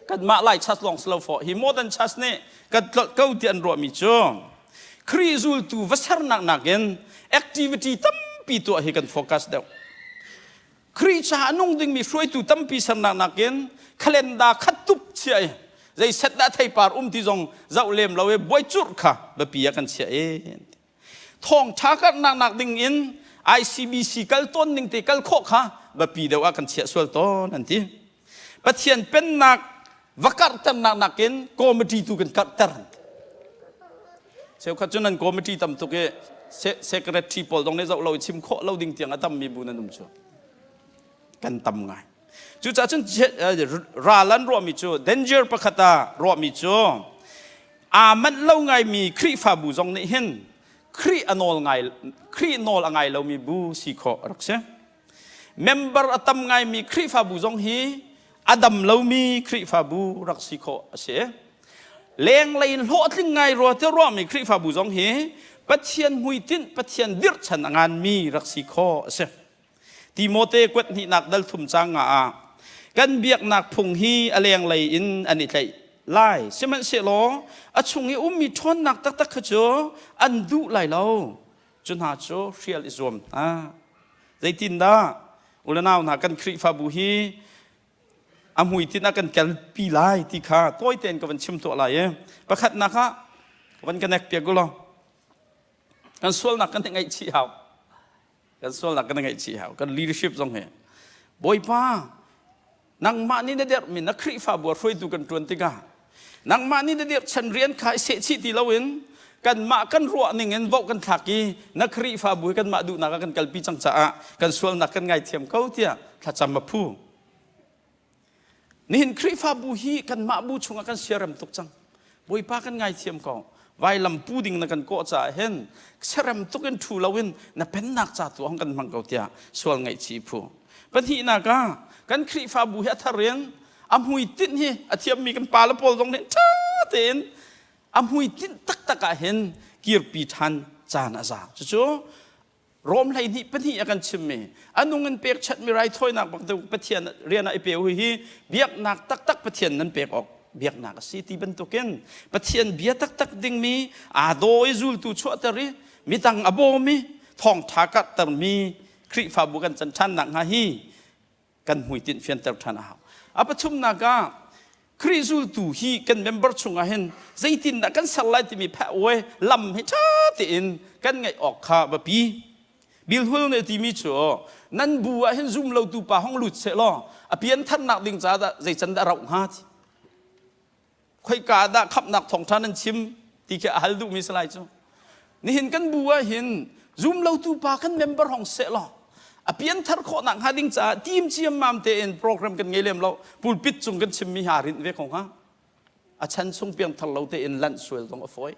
kan ma lai chas long slow for he more than chas ni kan ko ti an ro mi chu khri zul tu vasar nak gen activity tam pi to hi kan focus deu ครีชานุ่งดึงมีช่วยตุตั้มปีสนักนักเองคาเลนดาขัดตุบเชียใจเสด็จได้ไทยปาร์ที่จงเจ้าเล่มเราเว้บวยจุดค่ะแบบปีกันเชียทองชากัดนักดึงอิน ICBC กัลต้นหนึ่งตีกัลโคค่ะแบบปีเดียวกันเชียส่วนต้นนั่นทีประเทศเป็นนักวักตันนักเองคอมมิตี้ตุกันกัดตันเช้าขัดจนนั้นคอมมิตี้ตั้มตุกเซกเรตรีพอลตรงนี้เราชิมโคเราดิ่งเตียงตั้มมีบุญนั่นชัวกันตั้มไงจู่จ้าจนราลันรวมิจูเดนเจอร์ประคตารวมิจูมันเล่าไงมีครีฟาบูจงนี่เห็นครีอนอลไงครีนอลไงเรามีบูสิโครักเสเมมเบอร์ตั้มไงมีครีฟาบูจงฮีอดัมเรามีครีฟาบูรักสิโคเสเลี้ยงเลยโหดลิงไงรัวเทรวมีครีฟาบูจงฮีปัจเจียนหุยตินปัจเจียนดิรชันงานมีรักสิโคเสติโมเตกวดนี่นักดัลทุมจังกันเบียกนักพงฮีอะไรอย่างไรอินอันนี้ใจไล่เสมันเสลอชงให้มีชนนักตักขจรอันดูไล่เราจนหาโจเรียลอิสรมใจตินดาอุลนาวนักกันคริฟาบุฮีอามุยตินักกันแกลปีไล่ที่ข้าต้อยเต็นกับวันชิมตัวอะไรประคัดนักวันกันเอกเปียกุลกันส่วนนักกันยังไงชี้เขากันส่วนนักกันยังไงชี้เขากัน leadership ตรงนี้บ่อยป้านางมานี่เดียร์มีนักครีฟาบัวช่วยดูกันจวนติกานางมานี่เดียร์ฉันเรียนขายเศษชีติลาวินกันมากันรัวนิ่งเงินบอกกันทักกี้นักครีฟาบัวกันมาดูนักกันกัลปีจังจ้ากันส่วนนักกันไงเทียมเขาเตี้ยถ้าจำมาพูนี่เห็นครีฟาบัวฮีกันมาบูชงกันเสียรำตุกจังบ่อยป้ากันไงเทียมเขาไว้ลำพูดิ่งนักกันโกจ่าเห็นเสียรำตุกันทูลาวินนับเป็นนักจ่าตัวของกันมังเขาเตี้ยส่วนไงชีพูปฏินักกันครีฟาบุเฮทาเรียนอัมหุยตินเฮอาเทียมมีกันปาละปอลตรงนี้ช้าเต็นอัมหุยตินตักตะกะเห็นกีรปีทันจานอาซาจู่รวมไรนี่เป็นที่อาการชิมเมอันนู้นเงินเปียกชัดมีไรถ้อยนักบักตัวปะเทียนเรียนไอเปียหุยเบียกนักตักปะเทียนนั้นเปียกออกเบียกนักสิที่เป็นตัวเก่งปะเทียนเบียตักดิ่งมีโดยจูลตูชัวตรีมีตังอโบมีทองทากัดตรมีครีฟาบุกันจันทันนักฮาฮีกันหุยตินเฟียนเตอร์ทันเอาอาปชุมนักคริซูลตูฮีกันเมมเบอร์ชงอาเห็นใจตินนักกันสไลด์ที่มีแพะเวลำให้ชาตินกันไงออกข้าบปีบิลฮุลเนติมิโชนั่นบัวเห็นซุ่มเราตูป่าห้องหลุดเสลออเพียนท่านนักดิ่งจ้าใจจันดาเราหาที่ค่อยกาดาขับนักท่องท่านนั้นชิมที่แค่ฮัลดูมิสไลด์จ้นี่เห็นกันบัวเห็นซุ่มเราตูป่ากันเมมเบอร์ห้องเสลออเพียนทัดโคนักหาดิ่งจ้าทีมเชียมมามเตนโปรแกรมกันไงเลี้ยมเราปูปิดจุงกันชิมมีหารินเวของฮะอาชันทรงเพียงทัลเราเตนลันสวยตรงอฟอย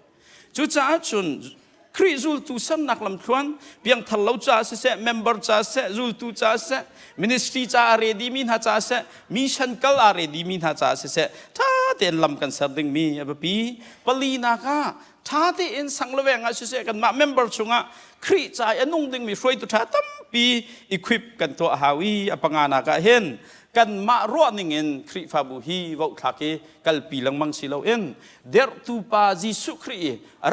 จุจ้าจุนคริซูลตูสันนักลำทวนเพียงทัลเราจ้าเสเมมเบอร์จ้าเสซูลตูจ้าเสมินิสทรีจ้าอารีดีมินหาจ้าเสมิชันกัลอารีดีมินหาจ้าเสถ้าเตนลำกันสัตว์ดิ่งมีแบบปีปลีนักถ้าเตนสังเลวงอาเสกันมาเมมเบอร์ชงคริจ้านุ่งดิ่งมีช่วยตุชาตั้มปีอีควิปกันตัวฮาวีอปังานากาเห็นกันมารัวนิ่งเงินคริฟาบุฮีวอกทักเกกัลปีลังมังสิเลาเอ็นเดรตูปาจิสุครี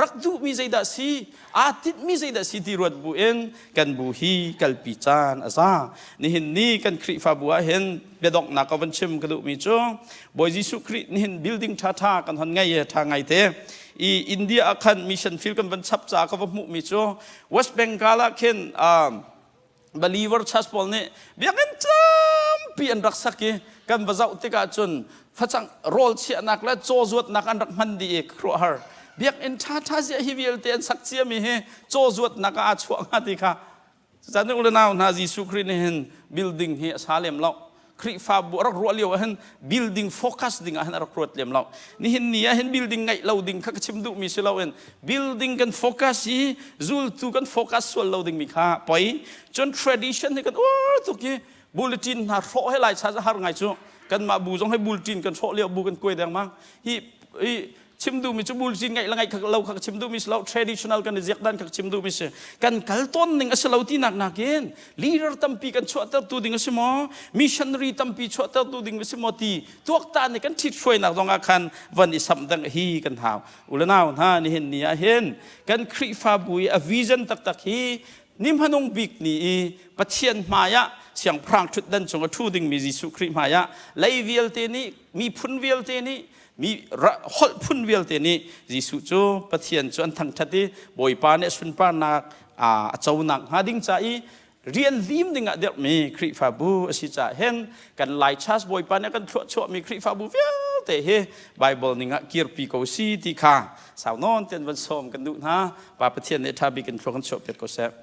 รักดูมิใจดัสีอาทิตมิใจดัสีที่รวดบุเอ็นกันบุฮีกัลปีจานอาซานี่เห็นนี่กันคริฟาบัวเห็นเบดอกนักวันชิมกระดูมิโจบอยจิสุครีนี่เห็นบิลดิ้งท่ากันหันไงทางไงเตอินเดียอาคันมิชชันฟิลกันวันชับจากกับมุมิโจเวสต์เบงกาลาเคนbeliever church pol ne biakan champion raksak ke kan bazau tika chun phachang rol chi anak la chozuat nak an rakman di khro har biak en tha zia hiviel ten sakchia mi he chozuat nak a chuang ha ti kha chanu le naw na jisu khri ne hen building he salem lo khri fa bu rak ro liu hen building focus ding han rak rot lem lo ni hin nia hen building ngai lo ding kha chim du mi silo en building kan focus hi zul tu kan focus sol lo ding mi kha poi chon tradition ni kan tu ki bulletin ha ro he lai cha har ngai chu kan ma bu jong he bulletin kan ro liu bu kan koi dang mang hi chim du mi chu bulletin ngai la ngai kha lo kha chim du mi silo traditional kan jek dan kha chim du mi se kan kal ton ning aslo ti nak nakin leader tampi kan chota tu ding asimo missionary tampi chota tu ding asimo ti tuak ta ni kan thit shoi nak dong akhan van i sam dang hi kan haw ulanaw ha ni hen ni a hen kan khri fa bui a vision tak tak hi nim hanong big ni pathian maya เสียงพรางทุดดันจงกระทูดิ่งมียิสุคริมายะไลเวียลเตนี้มีพุนเวียลเตนี้มีฮอลพุนเวียลเตนี้ยิสุจูปะเทียนจวนทั้งทัดที่บอยปาเนสุนปานักเจ้านักหาดิ่งใจเรียนลิมดิ่งเดียมีคริฟาบูสิจ่าเห็นกันไลชัสบอยปาเนี่ยกันชั่วมีคริฟาบูเวียลเตเฮไบเบิลนิ่งกิร์ปีโกซีที่ข้าสาวนอนเตียนวันสมกันดูนะปาปะเทียนเนทาบิกันชั่วกันชั่วเป็ดก็เสพ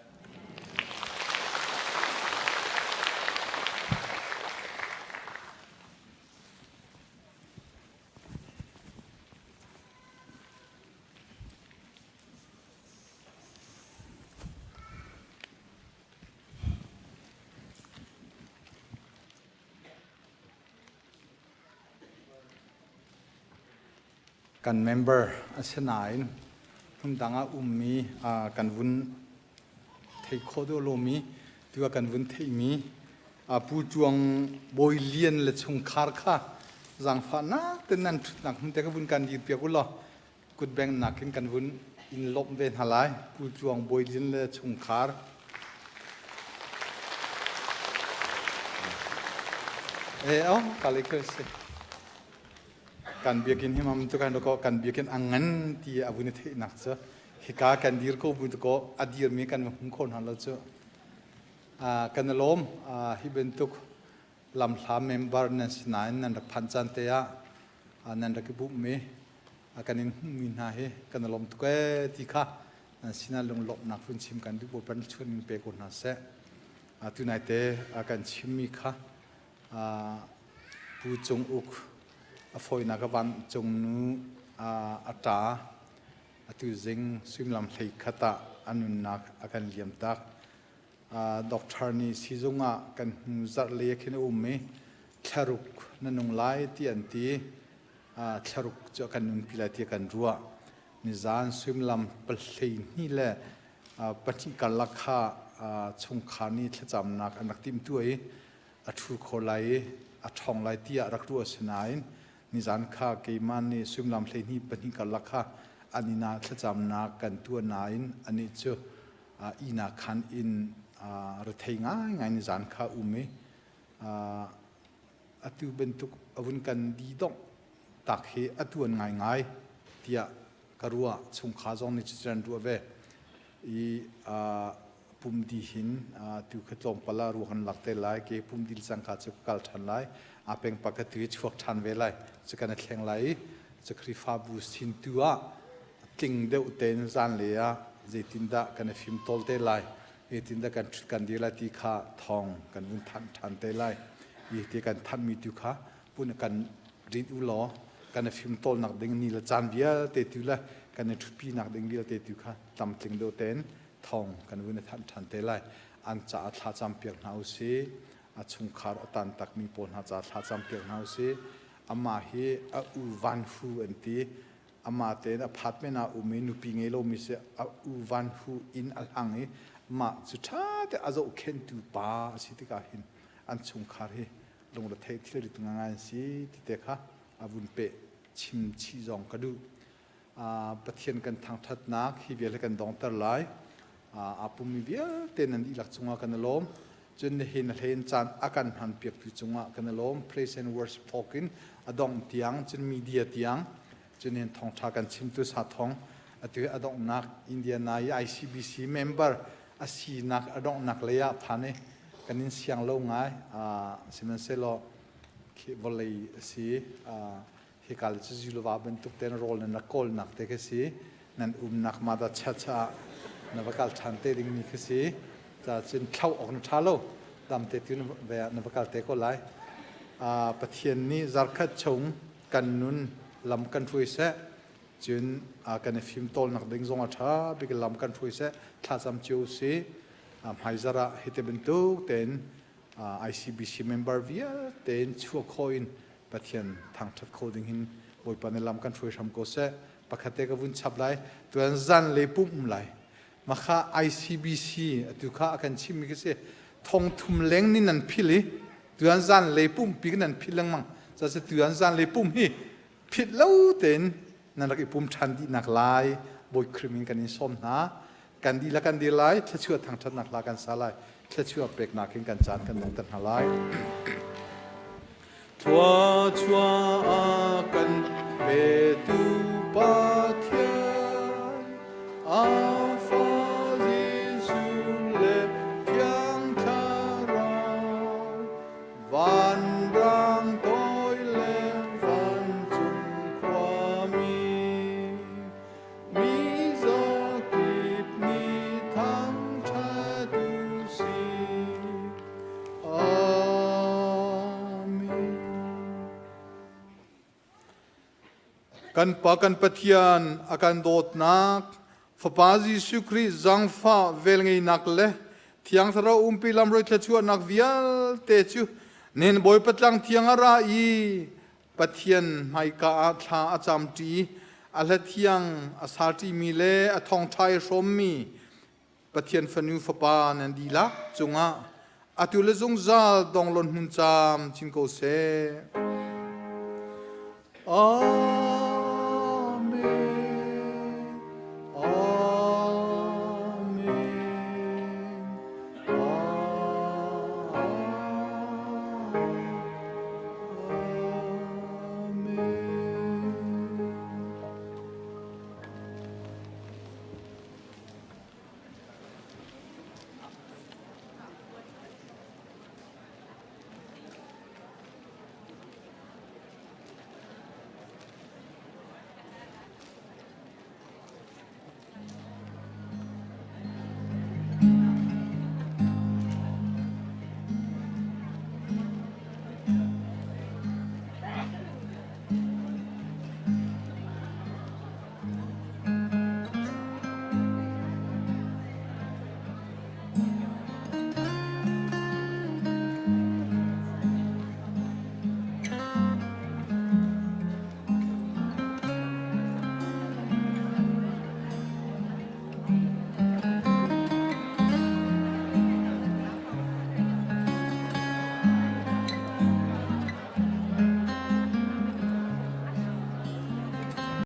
กันเมมเบอร์อาชนายหุ่นดังมีกันวุ้นเทโคโดโลมีตัวกันวุ้นเทมีผู้จวงบอยเลียนและชงคาร์ค่ะจังฟ้านักแต่นั้นชุดนักมันแต่ก็วุ้นกันยืดเปียกุลละกุดแบงนักกันวุ้นอินลบเวนหลายผู้จวงบอยเลียนและชงคาร์กาลิเคสการเบียกินให้มันตุกันแล้วก็การเบียกินอังเงินที่อาวุธที่นักเจ้าฮิกาการดีร์ก็บุตรก็อดีตมีการหุ่นคนหันแล้วเจ้าการล้มฮิเป็นตุกลำสามเมมเบอร์นั่นสินายนั่นรักพันจันเตียนั่นรักบุ้มเมการนินมินหาเฮการล้มตุกที่ข้านั่นสินาลงหลบนักฝุ่นชิมกันดูบุปผาชวนเปกุนหาเสตุนายเตการชิมมีข้าผู้จงอุกฝอยนักวันจงนูอัตราตุจิงสุมลำไหลขตาอนุนักอาการเลี้ยมตักด็อกเตอร์นี่สิจงกันจัดเลี้ยขึ้นอุ้มมีคารุกนั่นนงไล่ที่อันที่คารุกจะกันนุนพิลาที่กันรัวนิจานสุมลำเปลี่ยนนี่แหละปฏิการลักษะชงขานี่ที่จำนักอันนักติมตัวอัทุโคไลอัทองไลที่รักรัวสนายนิจานข้าเกมันนี่สุมลำเพลนี่ปนิการลักษะอันนี้นาขจำนากันตัวนายอันนี้เจ้าอีนาคันอินรถไถง่ายนิจานข้าอุ้มอัตุเป็นตุกอวุนกันดีดงตักเหอัตุนง่ายที่กรัวชงขาจงนิจจันรัวเวปุ่มดีหินตุกขจงปลารูหันหลักเตลัยเกปุ่มดิลสังขาจุกกัลทันไลอาเป็นปกติชวกทันเวลัยจะกันแข่งไลจะคริฟาบูสินตัวติงเดวเตนจานเลียเจตินดากันฟิมโตลเตลัยเจตินดากันชุดกันดีละที่ขาทองกันวุ้นทันเตลัยยี่ที่กันทันมีตุขาปุ่นกันริดอุลอกันฟิมโตลนักดึงนี่ละจานเบียเตตุละกันชุดปีนักดึงเบียเตตุขาตำติงเดวเตนทองกันวุ้นทันเตลัยอันจะอัตลาจำเปียกหนาวซีอาชงคาร์ตันตักมีปนหาจัดหาจำเปียกหนาวซีอามาเฮอูวันฟูอันที่อามาเตนพัดไม่นาอุเมนุปิงเอโลมิเซอูวันฟูอินอัลฮังเฮมาสุดท้ายแต่อาจจะเข็นตูปาสิติกาหินอันชงคาร์เฮลงรถเทที่ริตงานสิที่เตค่ะอาวุนเปชิมชีจองกระดูปะเทียนกันทางทัดนักฮิเวลกันดองตะไลอาปุ่มมีเวียเตนันอีหลักจงกันล้มจนเห็นจานอาการหันเปียกตุจงกันล้ม place and worship talking อดองเตียงจนมีเดียเตียงจนเห็นทองทากันชิมตุสาทองตัวอดองนักอินเดียนาย ICBC member อาศีนักอดองนักเลยอะพันเอกันนินเสียงโล่งไงสิมันเซโลเควอลเลยสิเฮกาลจะจิลวาเป็นตุกเตนโรลนักโกลนักเตกสินั่นนักมาดัชชะนับการชันเตดิงนี่คือสิจะจนเข้าออกชาโลดำเตตินเวียนับการเตก็ไลปะเทียนนี้จาร์คัดชงกันนุนลำกันฟุยเสจนกันฟิล์มโตลนักดึงจงอาชาบิกลำกันฟุยเสท่าจำเจียวสิหายจระฮิตเป็นตุกเต็นICBC member เวียเต็นชัวคอยน์ปะเทียนทางชัดโคดิ้งหินบอยปานลำกันฟุยทำโกเสปะคัตเตก็วุ่นชับไลตัวนั้นจันเลยปุ่มไลมาค่ะ ICBC ตุค่ะกันชิมิกเสทองทุ่มเล้งนี่นั่นพิลิตัวนั้นจันเลยปุ่มปีกนั่นพิลังมังจะเสตัวนั้นจันเลยปุ่มฮีพิดเล่าเต็นนั่นละก็ปุ่มชันดีนักลายบอยครีมินกันนิสมนะกันดีละกันดีไลถ้าเชื่อทางชันนักลากันสลาย เชื่อเปรกนักกันจานกันลงตัดหาไลชัวชัวกันเปตูปาเทียนอาฟาจิสุเลเทียงคาราววันรังต้อยเลวันจุนความมีสกิปมีทั้งชาดูสีอาเมนกันปากันปะเทียนอาการโดดนักฟปาจิสุคริจังฟ้าเวลไงนักเลเทียงสระปีลำรอยทะชัวนักวิลเตจูเน้นบอยปัดลังเทียงอะไรปะเทียนไม่กาทาอาจามตีอาเลเทียงอาสาติมีเลอาทองไทยสมมีปะเทียนฟนูฟปานันดีละจงอาอาตุเลจงซาลดองลนมุนจามจิงโกเซ